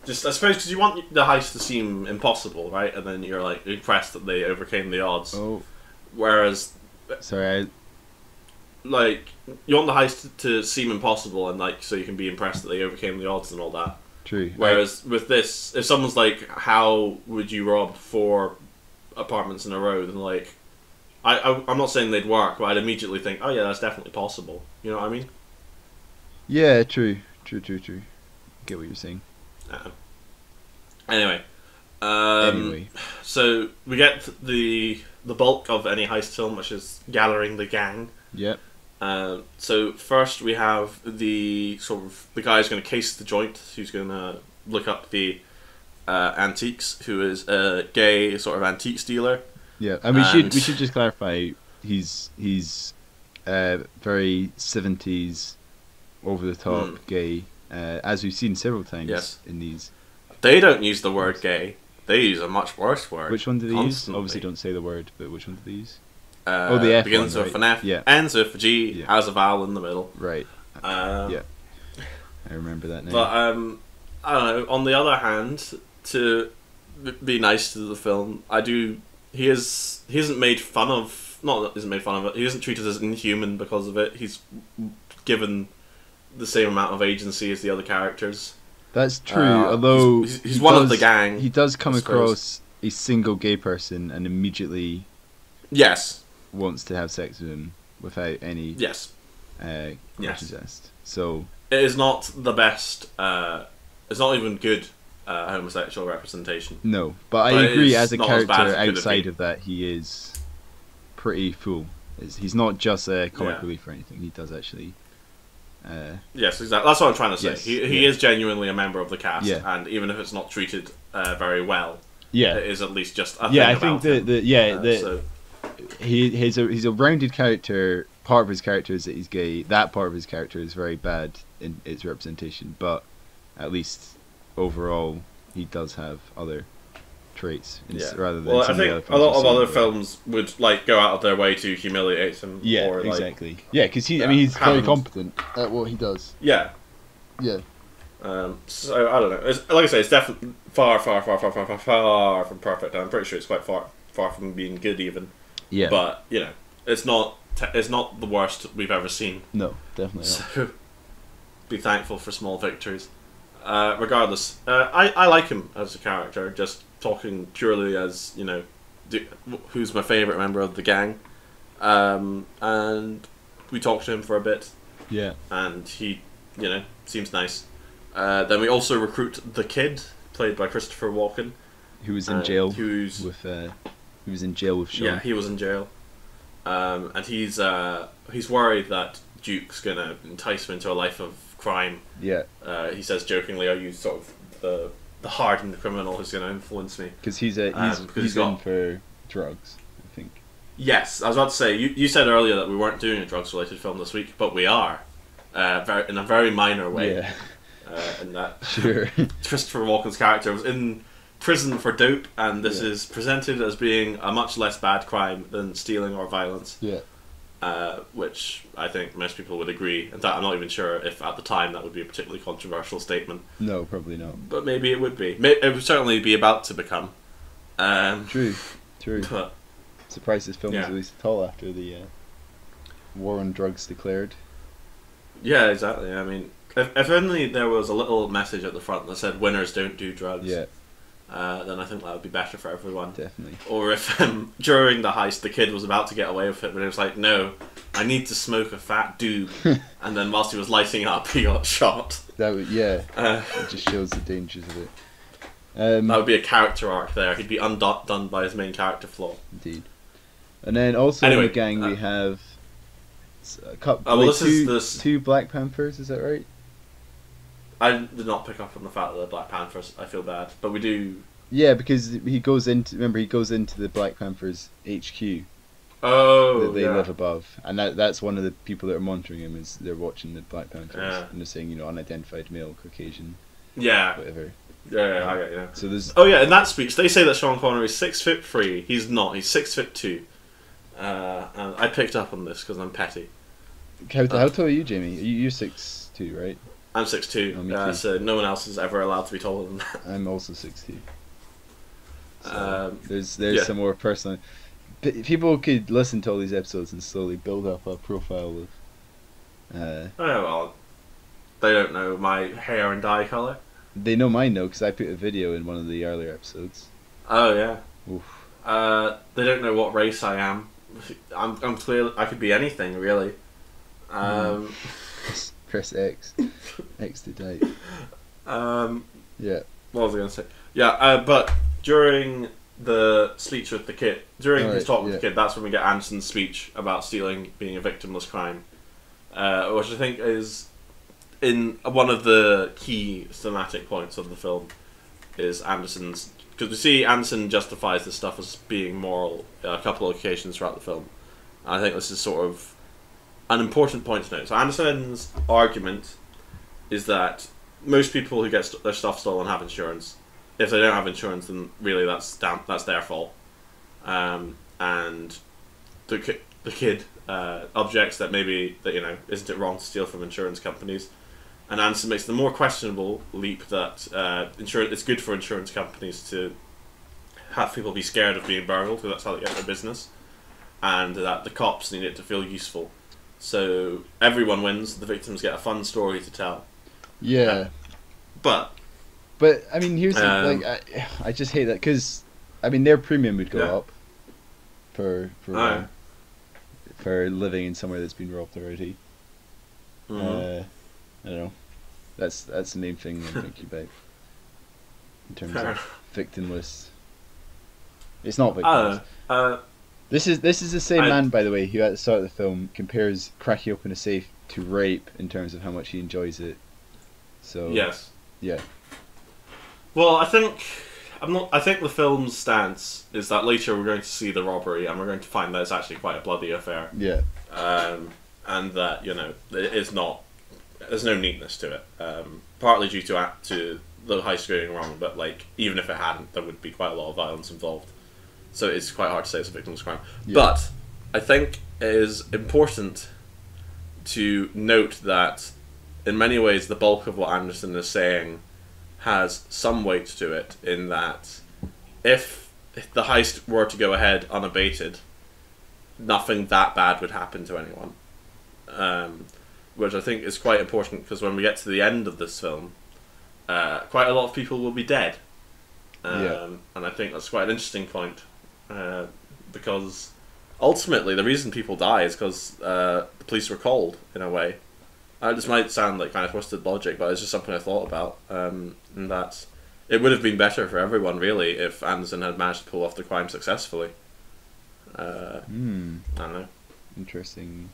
Just I suppose because you want the heist to seem impossible, right? And then you're like impressed that they overcame the odds. Oh, whereas, sorry, like you want the heist to seem impossible, and like so you can be impressed that they overcame the odds and all that. True. Whereas with this, if someone's like, "How would you rob 4 apartments in a row?" then like, I'm not saying they'd work, but I'd immediately think, "Oh yeah, that's definitely possible." You know what I mean? Yeah. True. Get what you're saying. Anyway, so we get the bulk of any heist film, which is gathering the gang. Yep. So first we have the guy who's going to case the joint, who's going to look up the antiques, who is a gay sort of antiques dealer. Yeah, and we should just clarify he's very 70s over the top gay, as we've seen several times in these. They don't use the word gay. They use a much worse word. Which one do they use? Obviously, don't say the word, but which one do they use? The F begins one, with an F, ends with a G, has a vowel in the middle. Right. I remember that now. But I don't know. On the other hand, to be nice to the film, he isn't made fun of. Not that isn't made fun of it. He isn't treated as inhuman because of it. He's given the same amount of agency as the other characters. That's true. Although he's one of the gang, he does come across a single gay person and immediately wants to have sex with him without any questions asked. So it is not the best. It's not even good homosexual representation. No, but I agree. As a character outside of that, he is pretty full. He's not just a comic relief or anything. He does actually. Yes, exactly. That's what I'm trying to say. He is genuinely a member of the cast, and even if it's not treated very well, it is at least just a thing I think he's a rounded character. Part of his character is that he's gay. That part of his character is very bad in its representation, but at least overall he does have other traits. Rather than well, I think a lot of other films would like go out of their way to humiliate him. Yeah, or, exactly. Like, yeah, because he's very competent at what he does. Yeah. Yeah. So I don't know. Like I say, it's definitely far from perfect. I'm pretty sure it's quite far from being good even. Yeah. But it's not the worst we've ever seen. No, definitely not. So be thankful for small victories. Regardless, I like him as a character. Just talking purely as who's my favourite member of the gang, and we talked to him for a bit. Yeah. And he, seems nice. Then we also recruit the kid, played by Christopher Walken, who was in jail. He was in jail with Sean. Yeah, he was in jail, and he's worried that Duke's gonna entice him into a life of crime. Yeah. He says jokingly, "Are you sort of the hardened criminal who's gonna influence me?" Because he's in for drugs, I think. Yes, I was about to say. You said earlier that we weren't doing a drugs-related film this week, but we are, in a very minor way. Yeah. In that, sure. Christopher Walken's character was in prison for dope, and this is presented as being a much less bad crime than stealing or violence. Yeah. Which I think most people would agree. In fact, I'm not even sure if at the time that would be a particularly controversial statement. No, probably not. But maybe it would be. It would certainly be about to become. True. But, surprised this film was released at all after the war on drugs declared. Yeah, exactly. I mean, if only there was a little message at the front that said "Winners don't do drugs." Yeah. Then I think that would be better for everyone. Definitely. Or if during the heist the kid was about to get away with it, but it was like, "No, I need to smoke a fat doob," and then whilst he was lighting up, he got shot. It just shows the dangers of it. That would be a character arc there. He'd be undone by his main character flaw. Indeed. And then also in the gang we have a couple, two Black Panthers. Is that right? I did not pick up on the fact that they're Black Panthers. I feel bad, but we do. Yeah, because he goes into the Black Panthers HQ. Oh, that they live above, and that's one of the people that are monitoring him. Is they're watching the Black Panthers and they're saying unidentified male, Caucasian. Yeah. Whatever. Yeah, I get you. So there's. Oh yeah, in that speech they say that Sean Connery is 6'3". He's not. He's 6'2". And I picked up on this because I'm petty. How tall are you, Jamie? You're 6'2", right? I'm 6'2", so no one else is ever allowed to be taller than that. I'm also 6'2". So there's some more personal. People could listen to all these episodes and slowly build up a profile of. Oh well, they don't know my hair and dye color. They know mine though, because I put a video in one of the earlier episodes. Oh yeah. Oof. They don't know what race I am. I'm clear. I could be anything really. Press X. X to type. Yeah. What was I going to say? Yeah, but during the speech with the kid, his talk with the kid, that's when we get Anderson's speech about stealing being a victimless crime, which I think is in one of the key thematic points of the film is Anderson's, because we see Anderson justifies this stuff as being moral a couple of occasions throughout the film. And I think this is sort of an important point to note. So Anderson's argument is that most people who get their stuff stolen have insurance. If they don't have insurance, then really that's their fault. And the kid objects that maybe isn't it wrong to steal from insurance companies? And Anderson makes the more questionable leap that it's good for insurance companies to have people be scared of being burgled, because that's how they get their business, and that the cops need it to feel useful. So everyone wins. The victims get a fun story to tell. Yeah, but I mean, here's I just hate that, because I mean their premium would go up for living in somewhere that's been robbed already. I don't know. That's the main thing I'm thinking about in terms of victimless. It's not victimless. This is the same man, by the way, who at the start of the film compares cracking open a safe to rape in terms of how much he enjoys it. So yes, yeah. Well, I think the film's stance is that later we're going to see the robbery and we're going to find that it's actually quite a bloody affair. Yeah. And that it is not there's no neatness to it. Partly due to the heist going wrong, but like even if it hadn't, there would be quite a lot of violence involved. So it's quite hard to say it's a victimless crime. Yeah. But I think it is important to note that in many ways the bulk of what Anderson is saying has some weight to it, in that if the heist were to go ahead unabated, nothing that bad would happen to anyone. Which I think is quite important, because when we get to the end of this film, quite a lot of people will be dead. And I think that's quite an interesting point, because ultimately the reason people die is because the police were called, in a way. This might sound like kind of twisted logic, but it's just something I thought about, and that it would have been better for everyone, really, if Anderson had managed to pull off the crime successfully. I don't know. Interesting.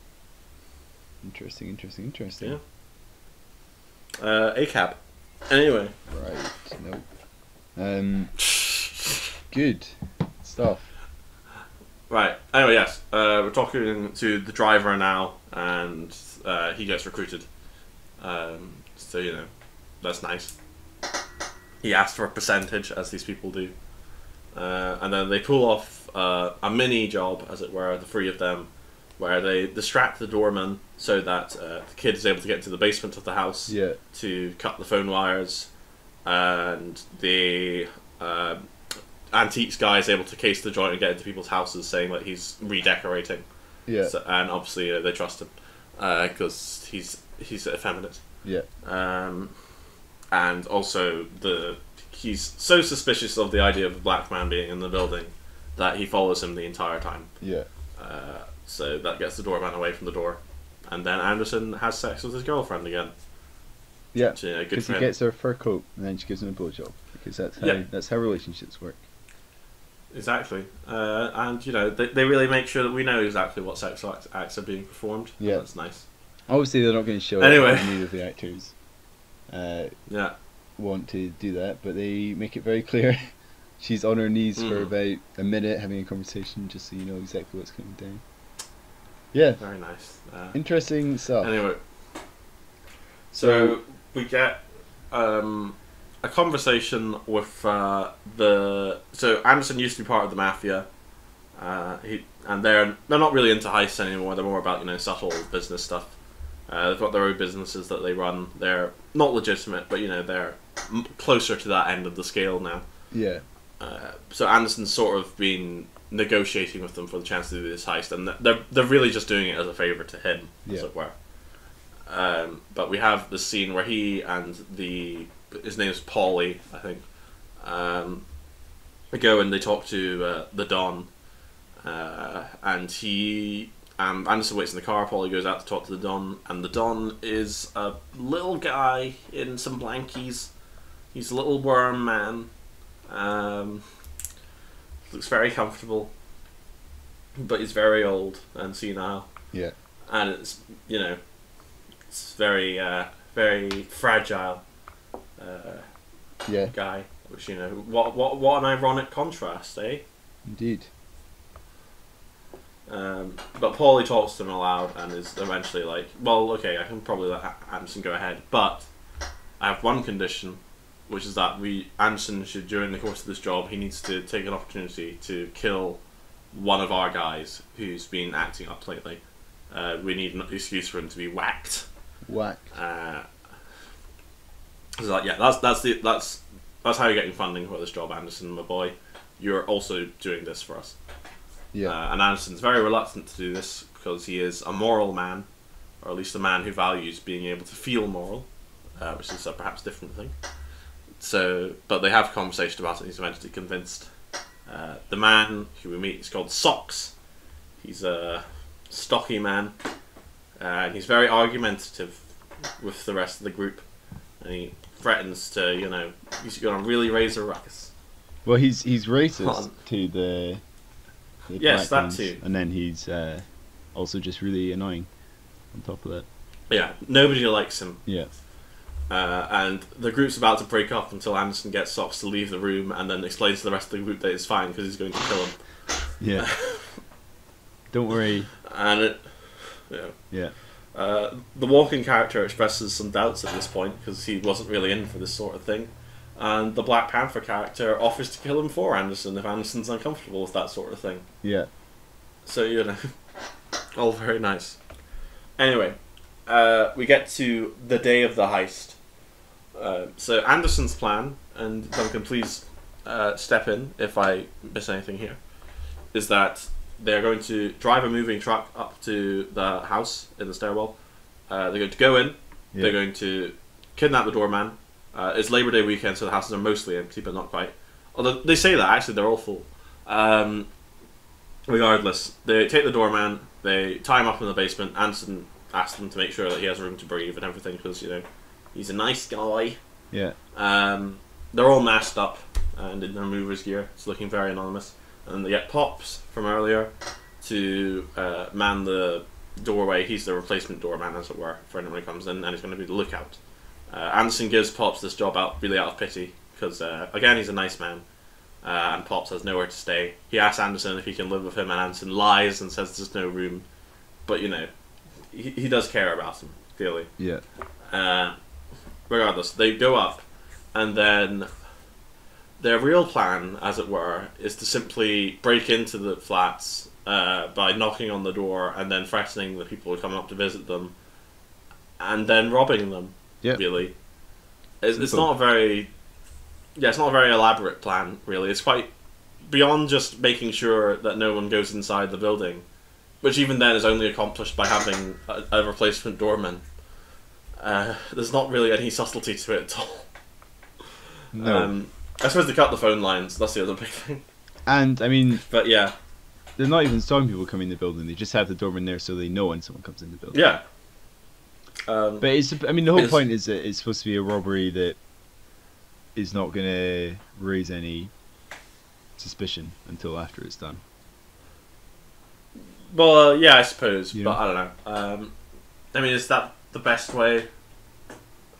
Yeah. ACAB. Anyway. Right. Nope. Good stuff. Right. Anyway, yes. We're talking to the driver now, and he gets recruited. So, you know, that's nice. He asked for a percentage, as these people do. And then they pull off a mini job, as it were, the three of them, where they distract the doorman so that the kid is able to get into the basement of the house to cut the phone wires, and the antiques guy is able to case the joint and get into people's houses, saying that he's redecorating. Yeah. So, and obviously they trust him because he's effeminate. Yeah. And also he's so suspicious of the idea of a black man being in the building that he follows him the entire time. Yeah. So that gets the doorman away from the door, and then Anderson has sex with his girlfriend again. Yeah, because he gets her fur coat and then she gives him a blowjob, because that's how relationships work. Exactly, and you know they really make sure that we know exactly what sex acts are being performed. Yeah, that's nice. Obviously, they're not going to show anyway. Any of the actors want to do that, but they make it very clear. She's on her knees for about a minute having a conversation, just so you know exactly what's going down. Yeah. Very nice. Interesting stuff. Anyway, so we get a conversation with so Anderson used to be part of the mafia. And they're not really into heists anymore. They're more about subtle business stuff. They've got their own businesses that they run. They're not legitimate, but they're closer to that end of the scale now. Yeah. So Anderson's sort of been negotiating with them for the chance to do this heist, and they're really just doing it as a favour to him, as it were. But we have this scene where he and his name is Paulie, I think, they go and they talk to the Don, and Anderson waits in the car. Paulie goes out to talk to the Don, and the Don is a little guy in some blankies. He's a little worm man. Looks very comfortable, but he's very old and senile. Yeah. And it's it's very very fragile guy, which what an ironic contrast, eh? Indeed. But Paulie talks to him aloud and is eventually like, well, okay, I can probably let Anderson go ahead, but I have one condition, which is that Anderson should, during the course of this job, he needs to take an opportunity to kill one of our guys who's been acting up lately. We need an excuse for him to be whacked. Whacked. So that's how you're getting funding for this job, Anderson, my boy. You're also doing this for us. Yeah. And Anderson's very reluctant to do this because he is a moral man, or at least a man who values being able to feel moral, which is a perhaps different thing. So, but they have a conversation about it, and he's eventually convinced. The man who we meet is called Socks. He's a stocky man, and he's very argumentative with the rest of the group, and he threatens to, he's going to really raise a ruckus. Well, he's racist to the yes, that ones, too. and then he's also just really annoying on top of that. Yeah, nobody likes him. Yeah. And the group's about to break up until Anderson gets Socks to leave the room and then explains to the rest of the group that it's fine because he's going to kill him. Yeah. Don't worry. And Yeah. The Walken character expresses some doubts at this point because he wasn't really in for this sort of thing. And the Black Panther character offers to kill him for Anderson if Anderson's uncomfortable with that sort of thing. Yeah. So, you know, all very nice. Anyway, we get to the day of the heist. So Anderson's plan, and Duncan, please step in if I miss anything here, is that they're going to drive a moving truck up to the house in the stairwell. They're going to go in. Yeah. They're going to kidnap the doorman. It's Labor Day weekend, so the houses are mostly empty, but not quite. Although they say that, actually, they're all full. Regardless, they take the doorman, they tie him up in the basement. Anderson asks them to make sure that he has room to breathe and everything, because, you know, he's a nice guy. Yeah. They're all masked up and in their movers gear. It's looking very anonymous. And they get Pops from earlier to man the doorway. He's the replacement doorman, as it were, for anyone who comes in, and he's going to be the lookout. Anderson gives Pops this job really out of pity, because, again, he's a nice man, and Pops has nowhere to stay. He asks Anderson if he can live with him, and Anderson lies and says there's no room. But, you know, he does care about him, clearly. Yeah. Regardless, they go up, and then their real plan, as it were, is to simply break into the flats by knocking on the door and then threatening the people who are coming up to visit them, and then robbing them. Yep. Really, it's not a very, it's not a very elaborate plan. Really, it's quite beyond just making sure that no one goes inside the building, which even then is only accomplished by having a replacement doorman. There's not really any subtlety to it at all. No. I suppose they cut the phone lines. That's the other big thing. And I mean, but yeah, they're not even stopping people coming in the building. They just have the doorman there so they know when someone comes in the building. Yeah. But it's, I mean, the whole point is that it's supposed to be a robbery that is not going to raise any suspicion until after it's done. Well, yeah, I suppose, but I don't know. I mean, is that the best way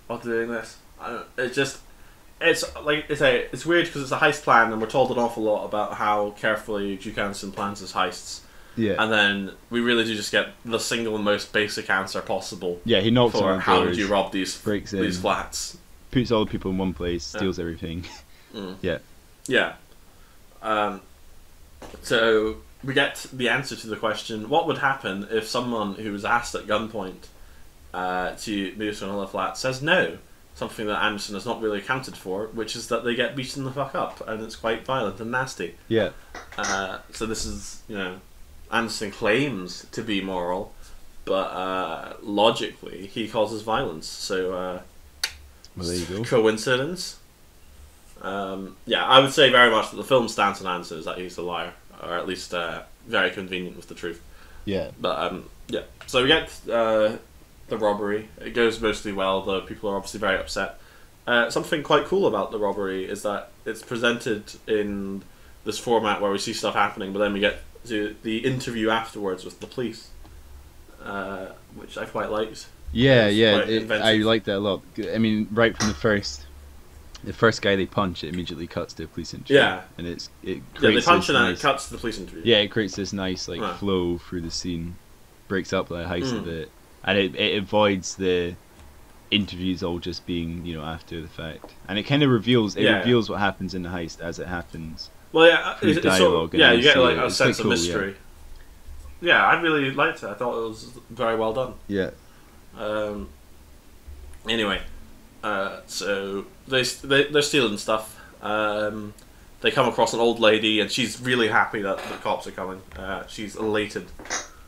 of doing this? It's like I say, it's weird because it's a heist plan, and we're told an awful lot about how carefully Duke Anderson plans his heists. Yeah. And then we really do just get the single most basic answer possible. Yeah, he knocks on how doors, did you rob these flats? Puts all the people in one place, steals everything. Yeah. Yeah. So we get the answer to the question: what would happen if someone who was asked at gunpoint to move to another flat says no? Something that Anderson has not really accounted for, which is that they get beaten the fuck up, and it's quite violent and nasty. Yeah. So this is, you know, Anderson claims to be moral, but logically he causes violence. So, well, there you go. Coincidence? Yeah, I would say very much that the film's stance on Anderson is that he's a liar, or at least very convenient with the truth. Yeah. But yeah, so we get the robbery. It goes mostly well, though people are obviously very upset. Something quite cool about the robbery is that it's presented in this format where we see stuff happening, but then we get to the interview afterwards with the police, which I quite liked. Yeah, I liked that a lot. I mean, right from the first guy they punch, it immediately cuts to a police interview. Yeah, and it creates they punch and it cuts to the police interview. Yeah, it creates this nice flow through the scene, breaks up the heist a bit, and it avoids the interviews all just being, you know, after the fact, and it kind of reveals reveals what happens in the heist as it happens. Well, yeah, it's dialogue. You get like a sense of mystery. Yeah, I really liked it. I thought it was very well done. Yeah. Anyway, so they're stealing stuff. They come across an old lady, and she's really happy that the cops are coming. She's elated.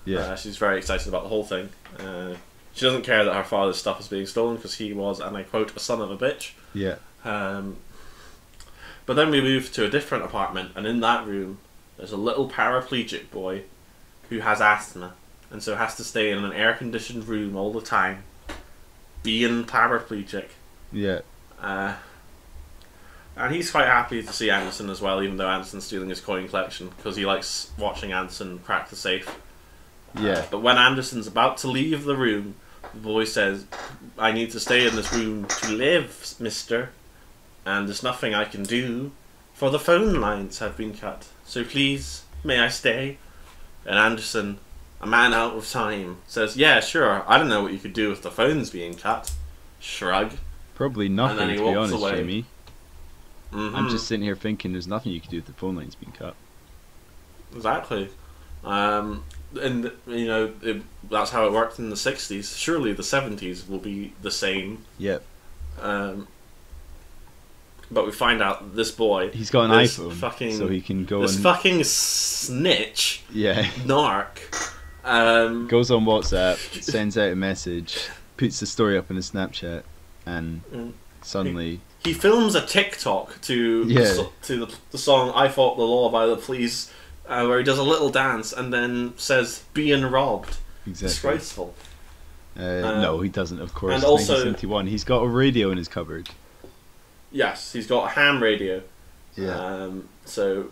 Yeah. She's very excited about the whole thing. She doesn't care that her father's stuff is being stolen because he was, and I quote, a son of a bitch. Yeah. But then we move to a different apartment, and in that room, there's a little paraplegic boy who has asthma, and so has to stay in an air-conditioned room all the time, being paraplegic. Yeah. And he's quite happy to see Anderson as well, even though Anderson's stealing his coin collection, because he likes watching Anderson crack the safe. Yeah. But when Anderson's about to leave the room, the boy says, "I need to stay in this room to live, mister. And there's nothing I can do, for the phone lines have been cut. So please, may I stay?" And Anderson, a man out of time, says, "Yeah, sure. I don't know what you could do with the phones being cut." Shrug. Probably nothing, to be honest, away. Jamie. I'm just sitting here thinking there's nothing you could do with the phone lines being cut. Exactly. And, you know, that's how it worked in the 60s. Surely the 70s will be the same. Yep. But we find out this boy... He's got an iPhone, so he can go This fucking snitch. Yeah. Narc. Goes on WhatsApp, sends out a message, puts the story up in his Snapchat, and suddenly... He films a TikTok to the song "I Fought the Law" by the Police, where he does a little dance and then says "being robbed." Exactly. Disgraceful. No, he doesn't. Of course. And also, 1971. He's got a radio in his cupboard. Yes, he's got a ham radio. Yeah. So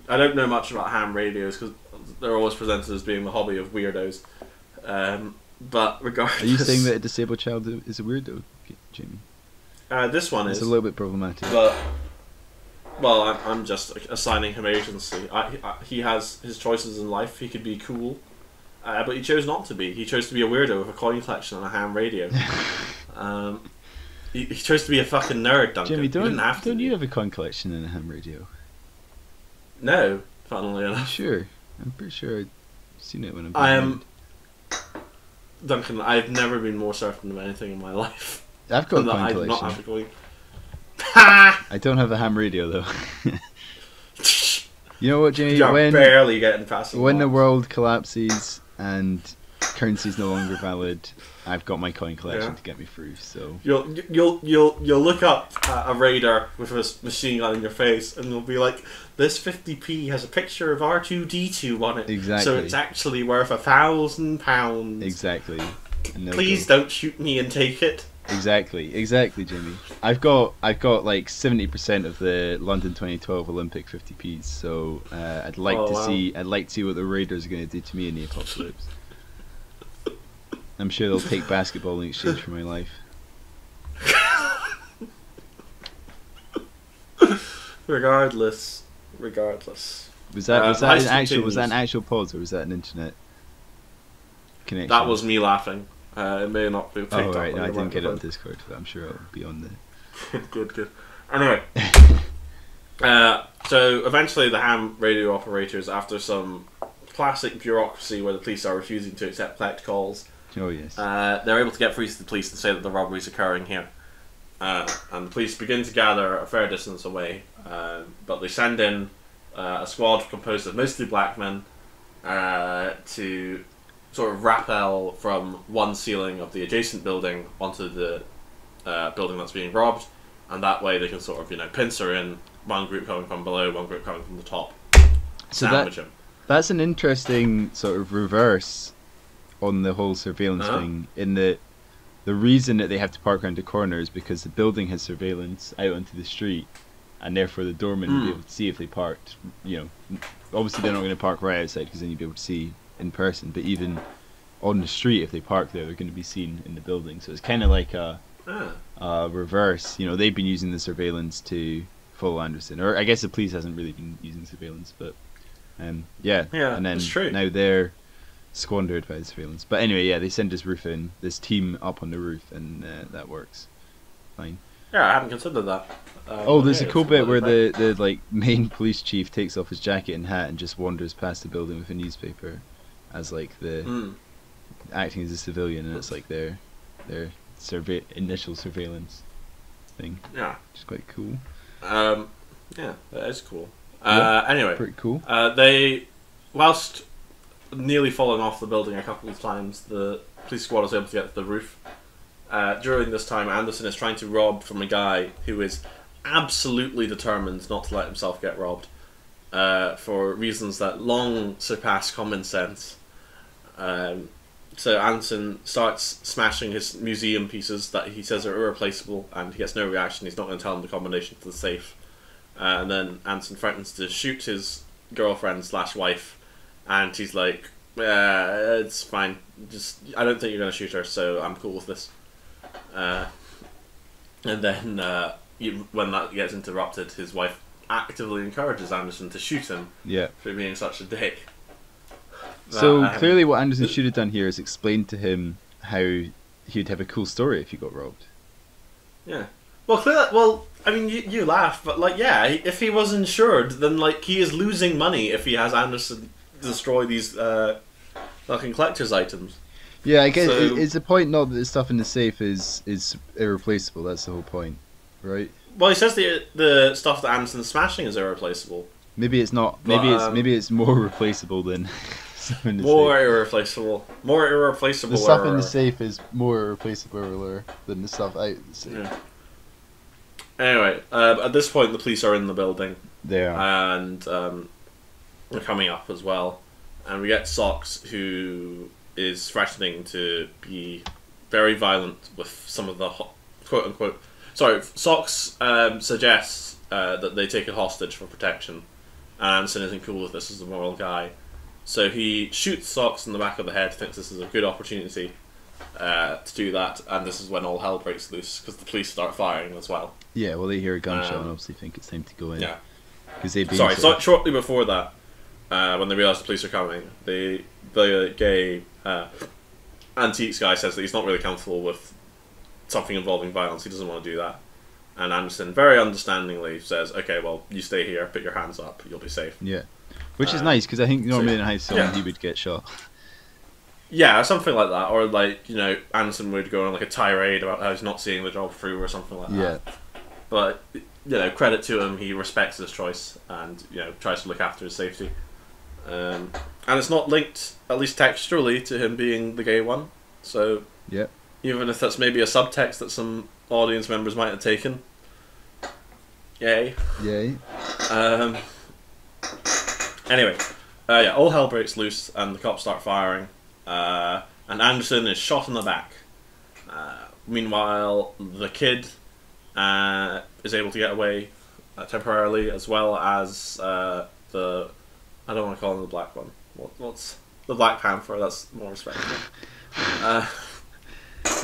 I don't know much about ham radios because they're always presented as being the hobby of weirdos. But regardless, are you saying that a disabled child is a weirdo, Jamie? This one is. It's a little bit problematic. But, well, I'm just assigning him agency. He has his choices in life. He could be cool, but he chose not to be. He chose to be a weirdo with a coin collection and a ham radio. He chose to be a fucking nerd, Duncan. Jimmy, don't you have a coin collection and a ham radio? No, funnily enough. Sure. I'm pretty sure I've seen it when I'm Duncan, I've never been more certain of anything in my life. I've got a coin collection. Not have a coin. I don't have a ham radio though. You know what, Jamie? You're barely getting past when the world collapses and currency is no longer valid, I've got my coin collection to get me through. So you'll look up a raider with a machine gun in your face, and you'll be like, "This 50p has a picture of R2D2 on it. Exactly. So it's actually worth £1,000. Exactly. Please don't shoot me and take it." Exactly, Jimmy. I've got like 70% of the London 2012 Olympic 50p's, so I'd like to see what the Raiders are going to do to me in the apocalypse. I'm sure they'll take basketball in exchange for my life. Regardless. Was that an actual pause, or was that an internet connection? That was me laughing. It may not be picked up. Right, no, I didn't get it on Discord, but I'm sure it'll be on there. Good. Anyway, so eventually the ham radio operators, after some classic bureaucracy where the police are refusing to accept collect calls, they're able to get through to the police and say that the robbery is occurring here. And the police begin to gather a fair distance away, but they send in a squad composed of mostly black men to sort of rappel from one ceiling of the adjacent building onto the building that's being robbed, and that way they can sort of, pincer in one group coming from below, one group coming from the top, sandwich him. That's an interesting sort of reverse on the whole surveillance thing, in that the reason that they have to park around the corner is because the building has surveillance out onto the street, and therefore the doorman will be able to see if they parked. Obviously they're not going to park right outside because then you'll be able to see in person, but even on the street, if they park there, they're going to be seen in the building. So it's kind of like a reverse. They've been using the surveillance to follow Anderson, or I guess the police hasn't really been using surveillance, but and then that's true. Now they're squandered by the surveillance. But anyway, they send this team up on the roof, and that works fine. Yeah, I hadn't considered that. There's a cool bit where the like main police chief takes off his jacket and hat and just wanders past the building with a newspaper, as like the acting as a civilian, and it's like their initial surveillance thing. Yeah, which is quite cool. Yeah, that is cool. Anyway, pretty cool. They, whilst nearly falling off the building a couple of times, the police squad is able to get to the roof. During this time, Anderson is trying to rob from a guy who is absolutely determined not to let himself get robbed, for reasons that long surpass common sense. So Anderson starts smashing his museum pieces that he says are irreplaceable, and he gets no reaction. He's not going to tell him the combination to the safe. And then Anderson threatens to shoot his girlfriend/wife, and he's like, it's fine. I don't think you're going to shoot her, so I'm cool with this. And then when that gets interrupted, his wife actively encourages Anderson to shoot him for being such a dick. So clearly what Anderson should have done here is explained to him how he'd have a cool story if he got robbed. Yeah. Well, I mean, you laugh, but like, yeah, if he was insured, then like he is losing money if he has Anderson destroy these fucking collector's items. Yeah, I guess it's the point not that the stuff in the safe is irreplaceable. That's the whole point, right? Well, he says the stuff that Anderson's smashing is irreplaceable. Maybe it's not. Maybe it's more replaceable than stuff in the more safe. Irreplaceable. More irreplaceable. The stuff in the safe is more irreplaceable than the stuff out of the safe. Yeah. Anyway, at this point, the police are in the building. They are, and they're coming up as well. And we get Socks, who is threatening to be very violent with some of the quote unquote. Sorry, Socks suggests that they take a hostage for protection. And Anderson isn't cool with this as a moral guy. So he shoots Socks in the back of the head, thinks this is a good opportunity to do that, and this is when all hell breaks loose, because the police start firing as well. Yeah, well, they hear a gunshot and obviously think it's time to go in. Yeah. So shortly before that, when they realise the police are coming, the gay antiques guy says that he's not really comfortable with something involving violence, he doesn't want to do that. And Anderson very understandingly says, okay, well, you stay here, put your hands up, you'll be safe. Yeah. Which is nice, because I think normally in a high school he would get shot. Yeah, something like that. Or, like, you know, Anderson would go on like a tirade about how he's not seeing the job through or something like that. Yeah. But, you know, credit to him, he respects his choice and, you know, tries to look after his safety. And it's not linked, at least textually, to him being the gay one. So, yeah. Even if that's maybe a subtext that some audience members might have taken. Yay. Yay. Anyway, all hell breaks loose and the cops start firing. And Anderson is shot in the back. Meanwhile, the kid is able to get away temporarily, as well as the... I don't want to call him the black one. What's the Black Panther? That's more respectable.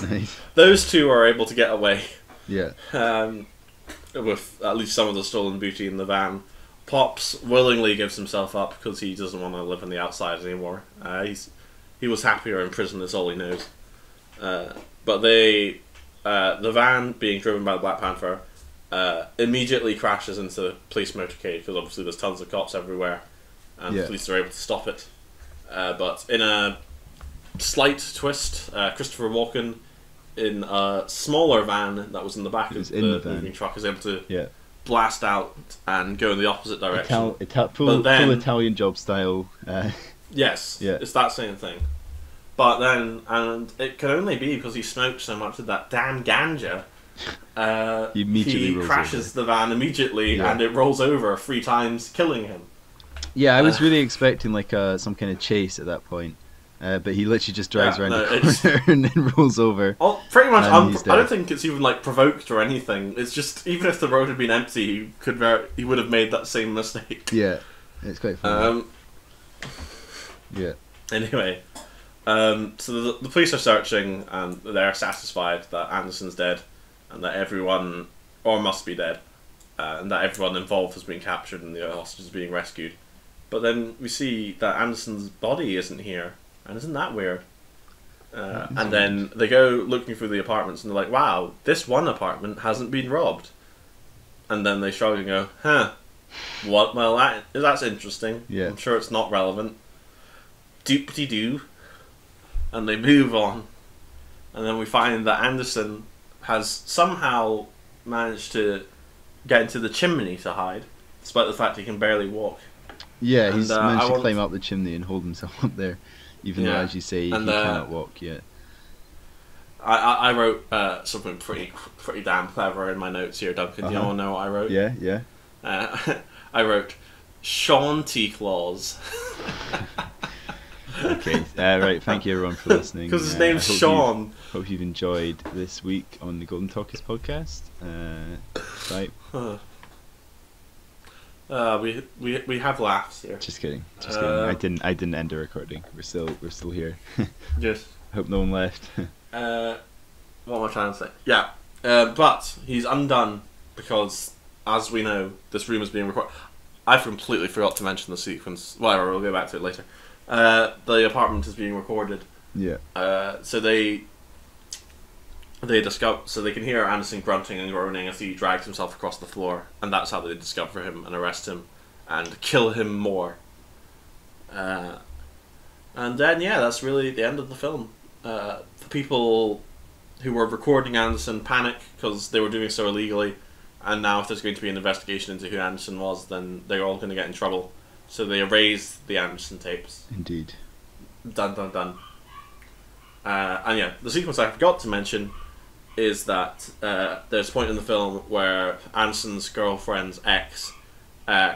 Nice. Those two are able to get away. Yeah. With at least some of the stolen booty in the van. Pops willingly gives himself up because he doesn't want to live on the outside anymore. He was happier in prison, that's all he knows. But the van being driven by the Black Panther immediately crashes into the police motorcade because obviously there's tons of cops everywhere and the police are able to stop it. But in a slight twist, Christopher Walken in a smaller van that was in the back of the moving truck is able to blast out and go in the opposite direction. Full Italian job style. Yes, it's that same thing. But then, and it can only be because he smoked so much of that damn ganja. He crashes the van immediately and it rolls over 3 times, killing him. Yeah, I was really expecting like some kind of chase at that point. But he literally just drives around the corner and then rolls over. Oh, pretty much. I don't think it's even like provoked or anything. It's just even if the road had been empty, he would have made that same mistake. Yeah, it's quite funny. Yeah. Anyway, so the police are searching and they're satisfied that Anderson's dead and that everyone, or must be dead, and that everyone involved has been captured and the hostages being rescued. But then we see that Anderson's body isn't here. And isn't that weird? And then they go looking through the apartments and they're like, wow, this one apartment hasn't been robbed. And then they shrug and go, huh, what? Well, that's interesting. Yeah. I'm sure it's not relevant. Doop-de-doo. And they move on. And then we find that Anderson has somehow managed to get into the chimney to hide, despite the fact he can barely walk. Yeah, he's managed to climb up the chimney and hold himself up there. Even though, as you say, he cannot walk yet. I wrote something pretty damn clever in my notes here, Duncan. Do you want to know what I wrote? Yeah. I wrote Sean T. Claus. Okay, right. Thank you everyone for listening. Because his name's Sean. Hope you've enjoyed this week on the Golden Talkies podcast. Right. We have laughs here. Just kidding. I didn't end the recording. We're still here. Yes. Hope no one left. What am I trying to say? Yeah. But he's undone because, as we know, this room is being recorded. I completely forgot to mention the sequence. Whatever, we'll go back to it later. the apartment is being recorded. Yeah. So they discover, so they can hear Anderson grunting and groaning as he drags himself across the floor, and that's how they discover him and arrest him and kill him more. And then that's really the end of the film. The people who were recording Anderson panic because they were doing so illegally, and now if there's going to be an investigation into who Anderson was, then they're all going to get in trouble. So they erase the Anderson tapes. Indeed. Dun dun dun. And the sequence I forgot to mention is that there's a point in the film where Anderson's girlfriend's ex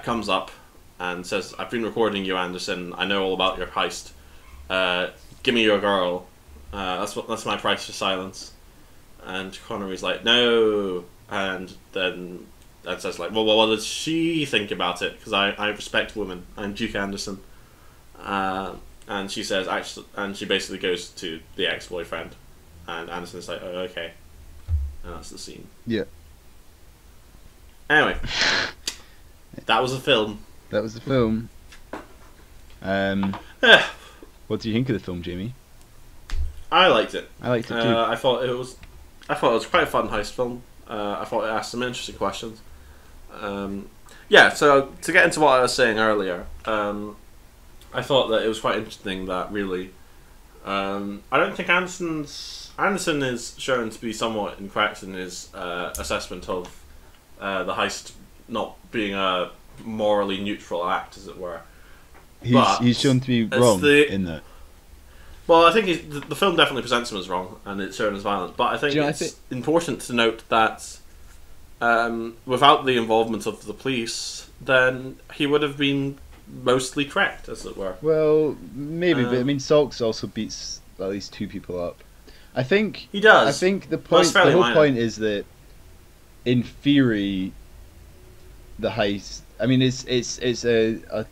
comes up and says, "I've been recording you, Anderson. I know all about your heist. Give me your girl. That's my price for silence." And Connery's like, "No." And then Ed says, like, well, what does she think about it? Because I respect women. I'm Duke Anderson. And she says, actually, and she basically goes to the ex-boyfriend. And Anderson's like, oh, okay. And that's the scene. Yeah. Anyway. That was a film. That was the film. What do you think of the film, Jamie? I liked it. I liked it too. I thought it was quite a fun heist film. I thought it asked some interesting questions. So to get into what I was saying earlier, I thought that it was quite interesting that really, I don't think Anderson is shown to be somewhat incorrect in his assessment of the heist not being a morally neutral act, as it were. He's shown to be wrong in that. Well, I think the film definitely presents him as wrong, and it's shown as violent. But I think it's important to note that without the involvement of the police, then he would have been mostly correct, as it were. Well, maybe, but I mean, Salks also beats at least 2 people up. I think he does. I think the whole point is that, in theory, the heist. I mean, it's a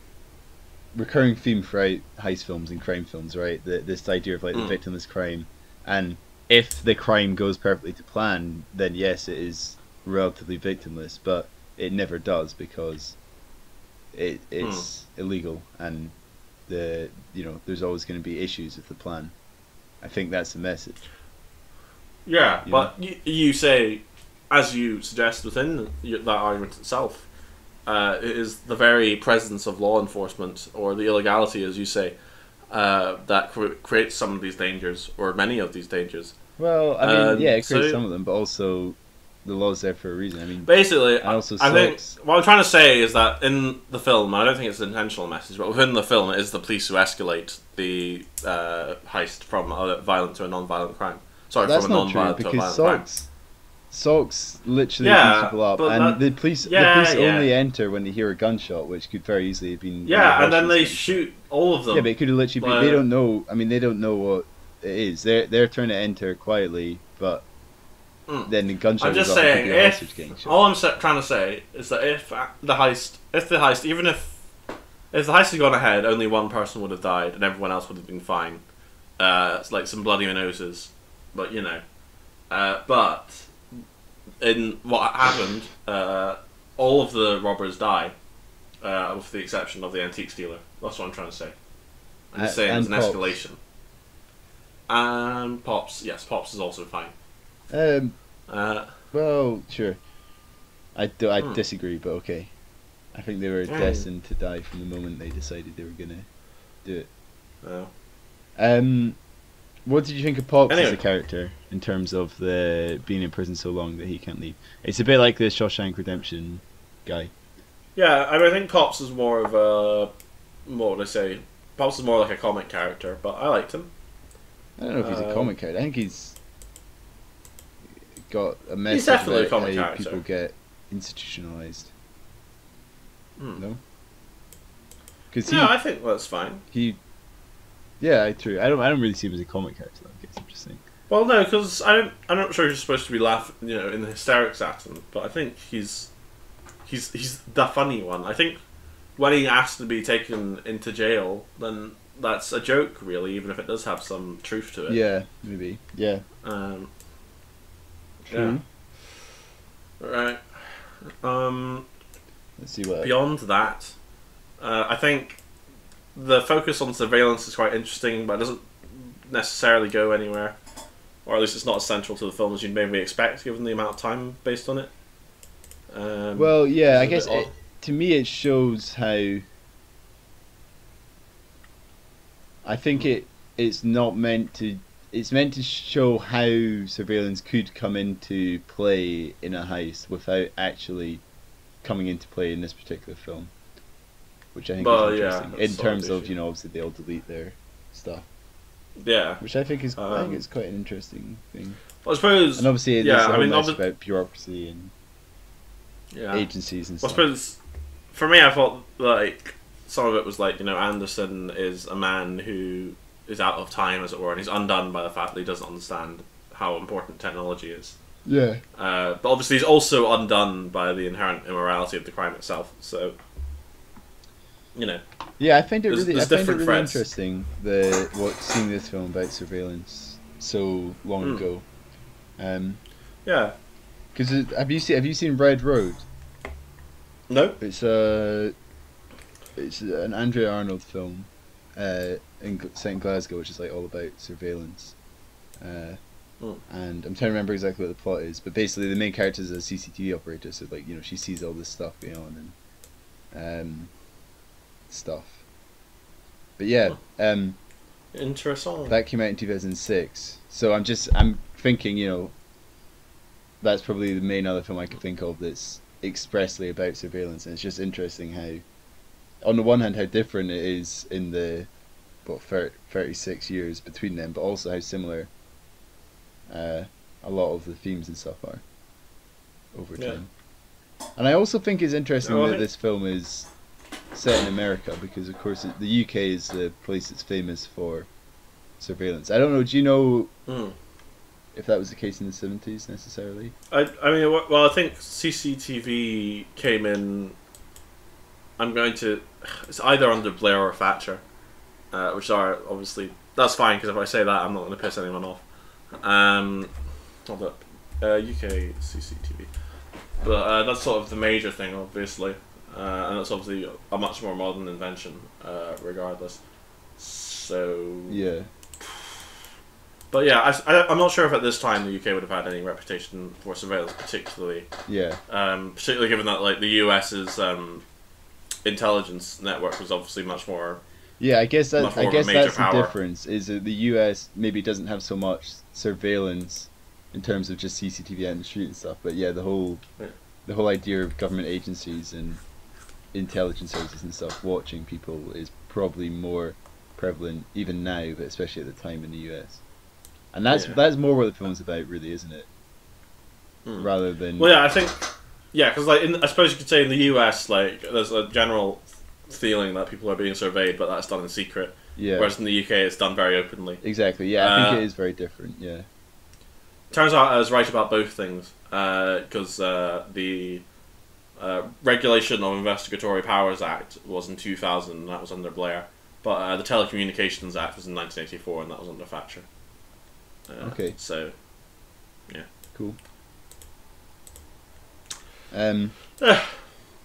recurring theme throughout heist films and crime films, right? This idea of like the victimless crime, and if the crime goes perfectly to plan, then yes, it is relatively victimless, but it never does because it's illegal, and there's always going to be issues with the plan. I think that's the message. Yeah, but you say, as you suggest within that argument itself, it is the very presence of law enforcement, or the illegality, as you say, that creates some of these dangers, or many of these dangers. Well, I mean, it creates some of them, but also the law's there for a reason. I mean, basically, I think what I'm trying to say is that in the film, I don't think it's an intentional message, but within the film, it is the police who escalate the heist from a violent to a non-violent crime. Sorry, that's from a non-violent to a violent crime. Salks literally beats people up, and the police only enter when they hear a gunshot, which could very easily have been. Yeah, and then they shoot all of them. Yeah, but it could have literally been. They don't know. I mean, they don't know what it is. They're trying to enter quietly, but then the gunshot. I'm just saying, all I'm trying to say is that if the heist had gone ahead, only one person would have died, and everyone else would have been fine. It's like some bloody noses, but but. In what happened, all of the robbers die, with the exception of the antique dealer. That's what I'm trying to say. I'm just saying there's an escalation. And Pops, yes, Pops is also fine. Well, sure. I disagree, but okay. I think they were destined to die from the moment they decided they were gonna do it. Oh. What did you think of Pops as a character in terms of the being in prison so long that he can't leave? It's a bit like the Shawshank Redemption guy. Yeah, I think Pops is more of a... What would I say? Pops is more like a comic character, but I liked him. I don't know if he's a comic character. I think he's got a message. He's definitely a comic how character. People get institutionalized. No? I think that's fine. Yeah, true. I don't really see him as a comic character. I guess I'm just saying. Well, no, because I'm not sure you're supposed to be laughing, in the hysterics at him. But I think he's the funny one. I think when he asks to be taken into jail, then that's a joke, really, even if it does have some truth to it. Yeah, maybe. Yeah. True. Yeah. Right. Let's see what. Beyond that, I think the focus on surveillance is quite interesting, but it doesn't necessarily go anywhere, or at least it's not as central to the film as you'd maybe expect, given the amount of time based on it. Well, yeah, I guess to me it shows how. I think it's not meant to. It's meant to show how surveillance could come into play in a heist without actually coming into play in this particular film, which I think is interesting. In terms of, you know, obviously they all delete their stuff. Yeah. Which I think is I think it's quite an interesting thing. I suppose. And obviously, there's a whole mess about bureaucracy and agencies and stuff. I suppose for me, I thought like some of it was like, you know, Anderson is a man who is out of time, as it were, and he's undone by the fact that he doesn't understand how important technology is. Yeah. But obviously, he's also undone by the inherent immorality of the crime itself. So, you know. Yeah, I find it really interesting seeing this film about surveillance so long ago. Yeah. Because have you seen Red Road? No. It's an Andrea Arnold film, set in Glasgow, which is like all about surveillance. And I'm trying to remember exactly what the plot is, but basically the main character is a CCTV operator, so like, you know, she sees all this stuff going on and stuff. But yeah, interesting. That came out in 2006. So I'm thinking, you know, that's probably the main other film I could think of that's expressly about surveillance, and it's just interesting how, on the one hand, how different it is in the 36 years between them, but also how similar a lot of the themes and stuff are over time. And I also think it's interesting that this film is set in America, because of course the UK is the place that's famous for surveillance. I don't know, do you know if that was the case in the 70s necessarily? I mean, well, I think CCTV came in, it's either under Blair or Thatcher, which are obviously, that's fine, because if I say that I'm not going to piss anyone off. Hold up, UK CCTV, but that's sort of the major thing, obviously, and that's obviously a much more modern invention, regardless. So yeah, but yeah, I'm not sure if at this time the UK would have had any reputation for surveillance, particularly. Yeah. Particularly given that like the US's intelligence network was obviously much more. Yeah, I guess that's power. The difference, is that the US maybe doesn't have so much surveillance in terms of just CCTV out in the street and stuff, but yeah, the whole idea of government agencies and intelligence services and stuff watching people is probably more prevalent even now, but especially at the time in the US. And that's more what the film's about, really, isn't it? Rather than... Well, yeah, I think... Yeah, because like, I suppose you could say in the US, like, there's a general feeling that people are being surveyed, but that's done in secret. Yeah. Whereas in the UK, it's done very openly. Exactly, yeah, I think it is very different, yeah. Turns out I was right about both things, because the Regulation of Investigatory Powers Act was in 2000, and that was under Blair. But the Telecommunications Act was in 1984, and that was under Thatcher. Okay. So, yeah. Cool.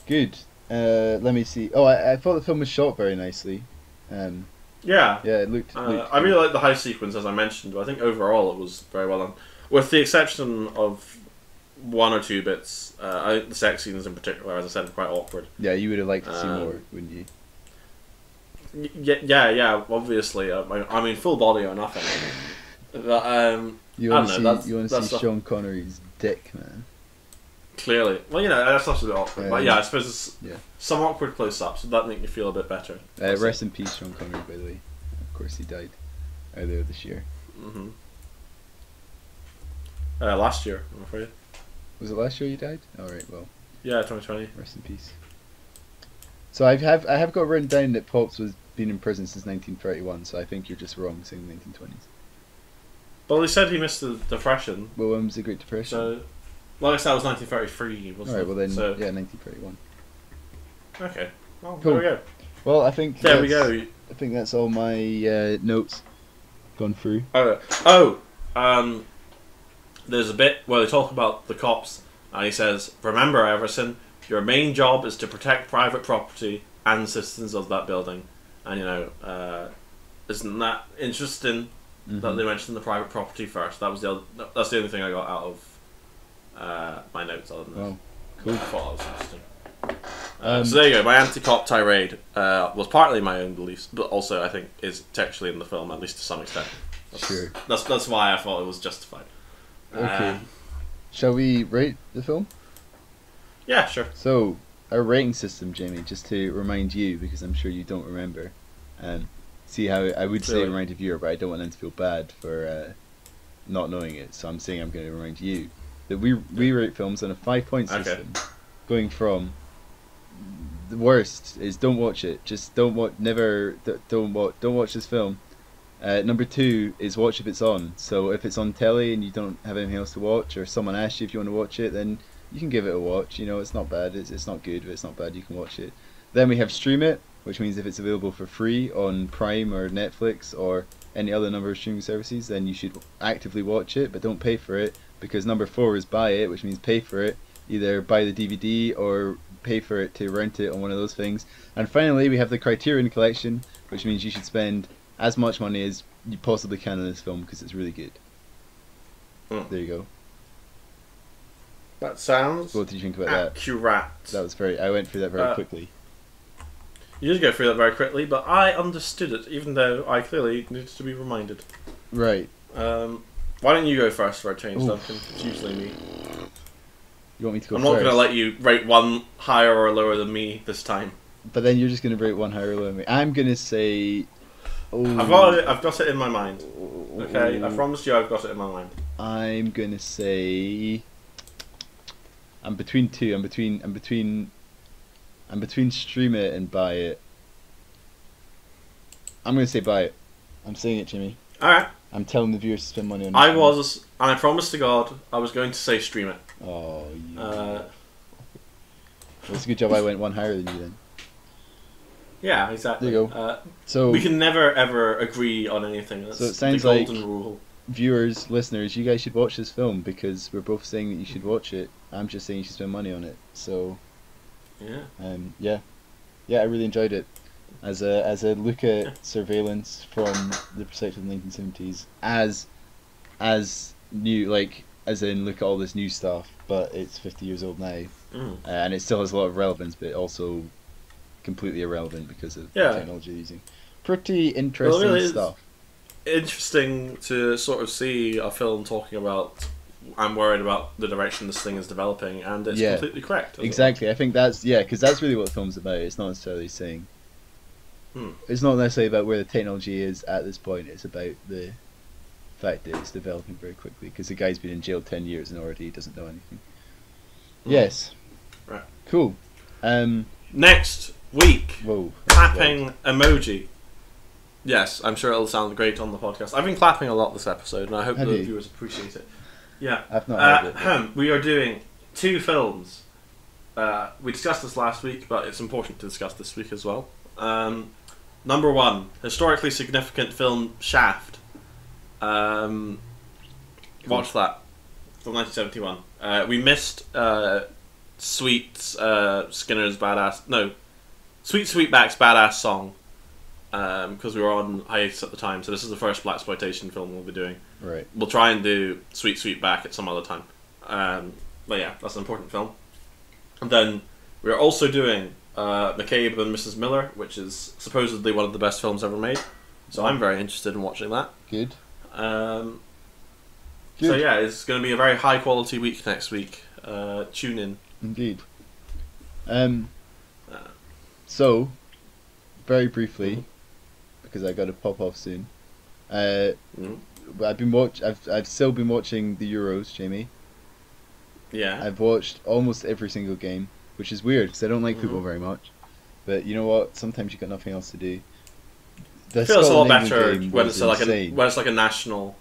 Good. Let me see. Oh, I thought the film was shot very nicely. Yeah. Yeah, it looked I really liked the heist sequence, as I mentioned, but I think overall it was very well done. With the exception of one or two bits, I think the sex scenes in particular, as I said, are quite awkward. Yeah, you would have liked to see more, wouldn't you? Yeah, obviously. I mean, full body or nothing. But, you want to see Sean Connery's dick, man. Clearly. Well, you know, that's also a bit awkward. But yeah, I suppose it's some awkward close-ups, so that make you feel a bit better. Rest in peace, Sean Connery, by the way. Of course, he died earlier this year. Mm-hmm. Last year, I'm afraid. Was it last year you died? Alright, well. Yeah, 2020. Rest in peace. So I have got written down that Pops was been in prison since 1931, so I think you're just wrong saying 1920s. Well, he said he missed the Depression. Well, when was the Great Depression? So, like I said, it was 1933, wasn't it? Alright, well then, so, yeah, 1931. Okay. Well, cool. There we go. Well, I think there we go. I think that's all my notes gone through. There's a bit where they talk about the cops, and he says, "Remember, Everson, your main job is to protect private property and citizens of that building. And isn't that interesting that they mentioned the private property first? That's the only thing I got out of my notes other than this. Cool. I thought that was interesting. So there you go. My anti-cop tirade was partly my own beliefs, but also I think is textually in the film, at least to some extent. Sure. That's why I thought it was justified. Okay. Shall we rate the film? Yeah, sure. So, our rating system, Jamie, just to remind you, because I'm sure you don't remember, see how I would say remind a viewer, but I don't want them to feel bad for not knowing it, so I'm saying I'm going to remind you that we rate films on a 5-point system, going from the worst is don't watch it, just don't watch this film. Number 2 is watch if it's on. So if it's on telly and you don't have anything else to watch, or someone asks you if you want to watch it, then you can give it a watch. It's not bad. It's not good, but it's not bad. You can watch it. Then we have stream it, which means if it's available for free on Prime or Netflix or any other number of streaming services, then you should actively watch it, but don't pay for it, because number 4 is buy it, which means pay for it. Either buy the DVD or pay for it to rent it on one of those things. And finally, we have the Criterion Collection, which means you should spend as much money as you possibly can on this film because it's really good. There you go. That sounds. What did you think about accurate. That was I went through that very quickly. You did go through that very quickly, but I understood it, even though I clearly needed to be reminded. Right. Why don't you go first for a change, Duncan? It's usually me. You want me to go I'm first? not going to let you rate one higher or lower than me this time. But then you're just going to rate one higher or lower than me. I'm going to say... I've got it in my mind. Okay, I promised you I've got it in my mind. I'm going to say... I'm between two. I'm between stream it and buy it. I'm going to say buy it. I'm saying it, Jimmy. Alright. I'm telling the viewers to spend money on it. And I promised to God I was going to say stream it. Oh, yeah. Well, it's a good job I went one higher than you then. Yeah, exactly. There you go. So we can never ever agree on anything. That's so it sounds the golden rule. Viewers, listeners, you guys should watch this film because we're both saying that you should watch it. I'm just saying you should spend money on it. So yeah. I really enjoyed it. As a look at surveillance from the perspective of the 1970s, as new, like as in look at all this new stuff, but it's 50 years old now, and it still has a lot of relevance, but also completely irrelevant because of the technology they're using. Pretty interesting stuff. Interesting to sort of see a film talking about. I'm worried about the direction this thing is developing, and it's completely correct. Exactly, I think that's because that's really what the film's about. It's not necessarily saying. It's not necessarily about where the technology is at this point. It's about the fact that it's developing very quickly because the guy's been in jail 10 years and already doesn't know anything. Yes. Right. Cool. Next week. Whoa. Clapping emoji. Yes, I'm sure it'll sound great on the podcast. I've been clapping a lot this episode, and I hope the viewers appreciate it. Yeah. I've not heard it. We are doing 2 films. We discussed this last week, but it's important to discuss this week as well. Number 1, historically significant film Shaft. Watch that from 1971. We missed Sweetback's badass song because we were on hiatus at the time. So this is the first blaxploitation film we'll be doing. Right. We'll try and do Sweetback at some other time. But yeah, that's an important film. And then we're also doing McCabe and Mrs. Miller, which is supposedly one of the best films ever made. So I'm very interested in watching that. Good. So yeah, it's going to be a very high quality week next week. Tune in. Indeed. So, very briefly, because I got to pop off soon. I've still been watching the Euros, Jamie. Yeah. I've watched almost every single game, which is weird because I don't like football very much. But you know what? Sometimes you got nothing else to do. I feel it's a lot better when it's like a national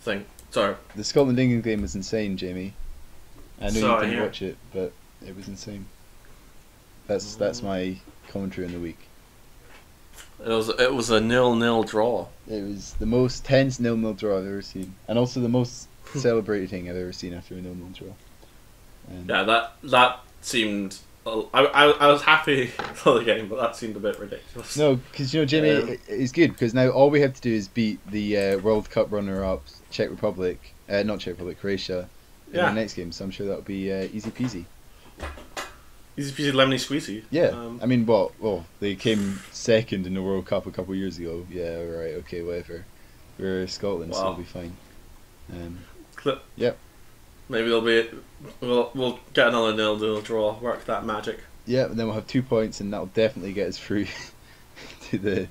thing. Sorry. The Scotland-England game was insane, Jamie. I know you didn't watch it, but it was insane. That's my commentary on the week. It was a 0-0 draw. It was the most tense 0-0 draw I've ever seen, and also the most celebrated thing I've ever seen after a 0-0 draw. Yeah, that seemed I was happy for the game, but that seemed a bit ridiculous. No, because Jamie, it's good because now all we have to do is beat the World Cup runner-up Czech Republic, not Czech Republic, Croatia, in the next game. So I'm sure that'll be easy peasy. Easy peasy lemony squeezy. Yeah, I mean, well, they came second in the World Cup a couple of years ago. Yeah, right, okay, whatever. We're Scotland, so it'll be fine. Yep. Maybe we'll get another 0-0 draw. Work that magic. Yeah, and then we'll have 2 points, and that'll definitely get us through to the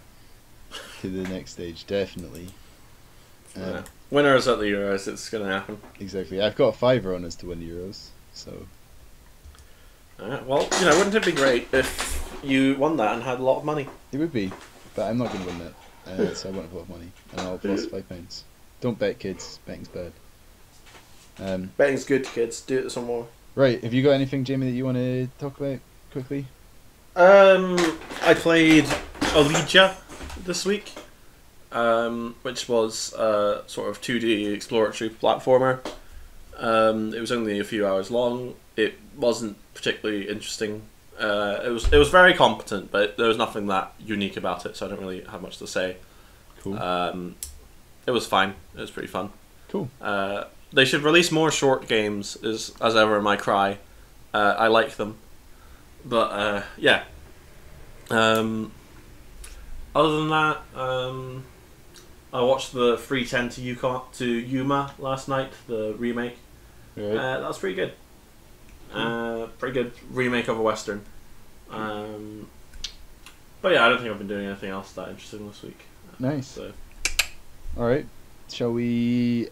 next stage. Definitely. Winners at the Euros. It's gonna happen. Exactly. I've got a £5 on us to win the Euros. So. Well, wouldn't it be great if you won that and had a lot of money? It would be, but I'm not going to win that. So I won't have a lot of money, and I'll have lost £5. Don't bet, kids. Betting's bad. Betting's good, kids. Do it some more. Right. Have you got anything, Jamie, that you want to talk about quickly? I played Allegia this week, which was sort of 2D exploratory platformer. It was only a few hours long. It wasn't particularly interesting. It was very competent, but there was nothing that unique about it, so I don't really have much to say. Cool. It was fine. It was pretty fun. Cool. They should release more short games, as ever my cry. I like them. But, yeah. Other than that, I watched the 310 to Yuma last night, the remake. Right. That was pretty good. Pretty good remake of a Western. But yeah, I don't think I've been doing anything else that interesting this week. Nice. So. Alright. Shall we...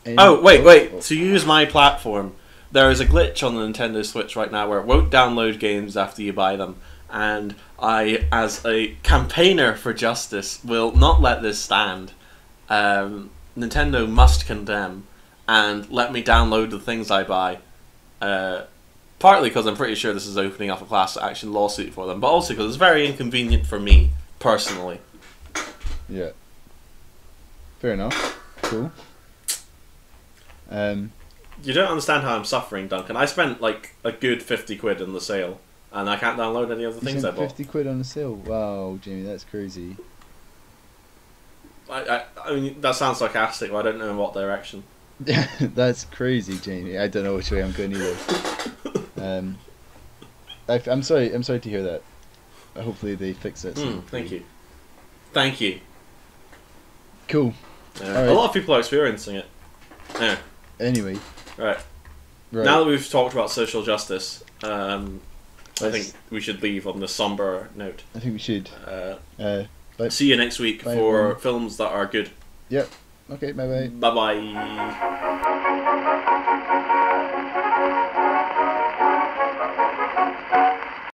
Wait. To use my platform, there is a glitch on the Nintendo Switch right now where it won't download games after you buy them. And I, as a campaigner for justice, will not let this stand. Nintendo must condemn and let me download the things I buy. Partly because I'm pretty sure this is opening up a class action lawsuit for them, but also because it's very inconvenient for me, personally. Yeah. Fair enough. Cool. You don't understand how I'm suffering, Duncan. I spent like a good 50 quid on the sale, and I can't download any of the things I bought. 50 quid on the sale? Wow, Jamie, that's crazy. I mean, that sounds sarcastic, but I don't know in what direction. That's crazy, Jamie. I don't know which way I'm going either. I'm sorry to hear that. Hopefully they fix it. Thank you. Cool. A lot of people are experiencing it. Yeah. Anyway. Right. Now that we've talked about social justice, I think we should leave on the somber note. I think we should. See you next week for films that are good. Yep. Okay, bye-bye. Bye-bye.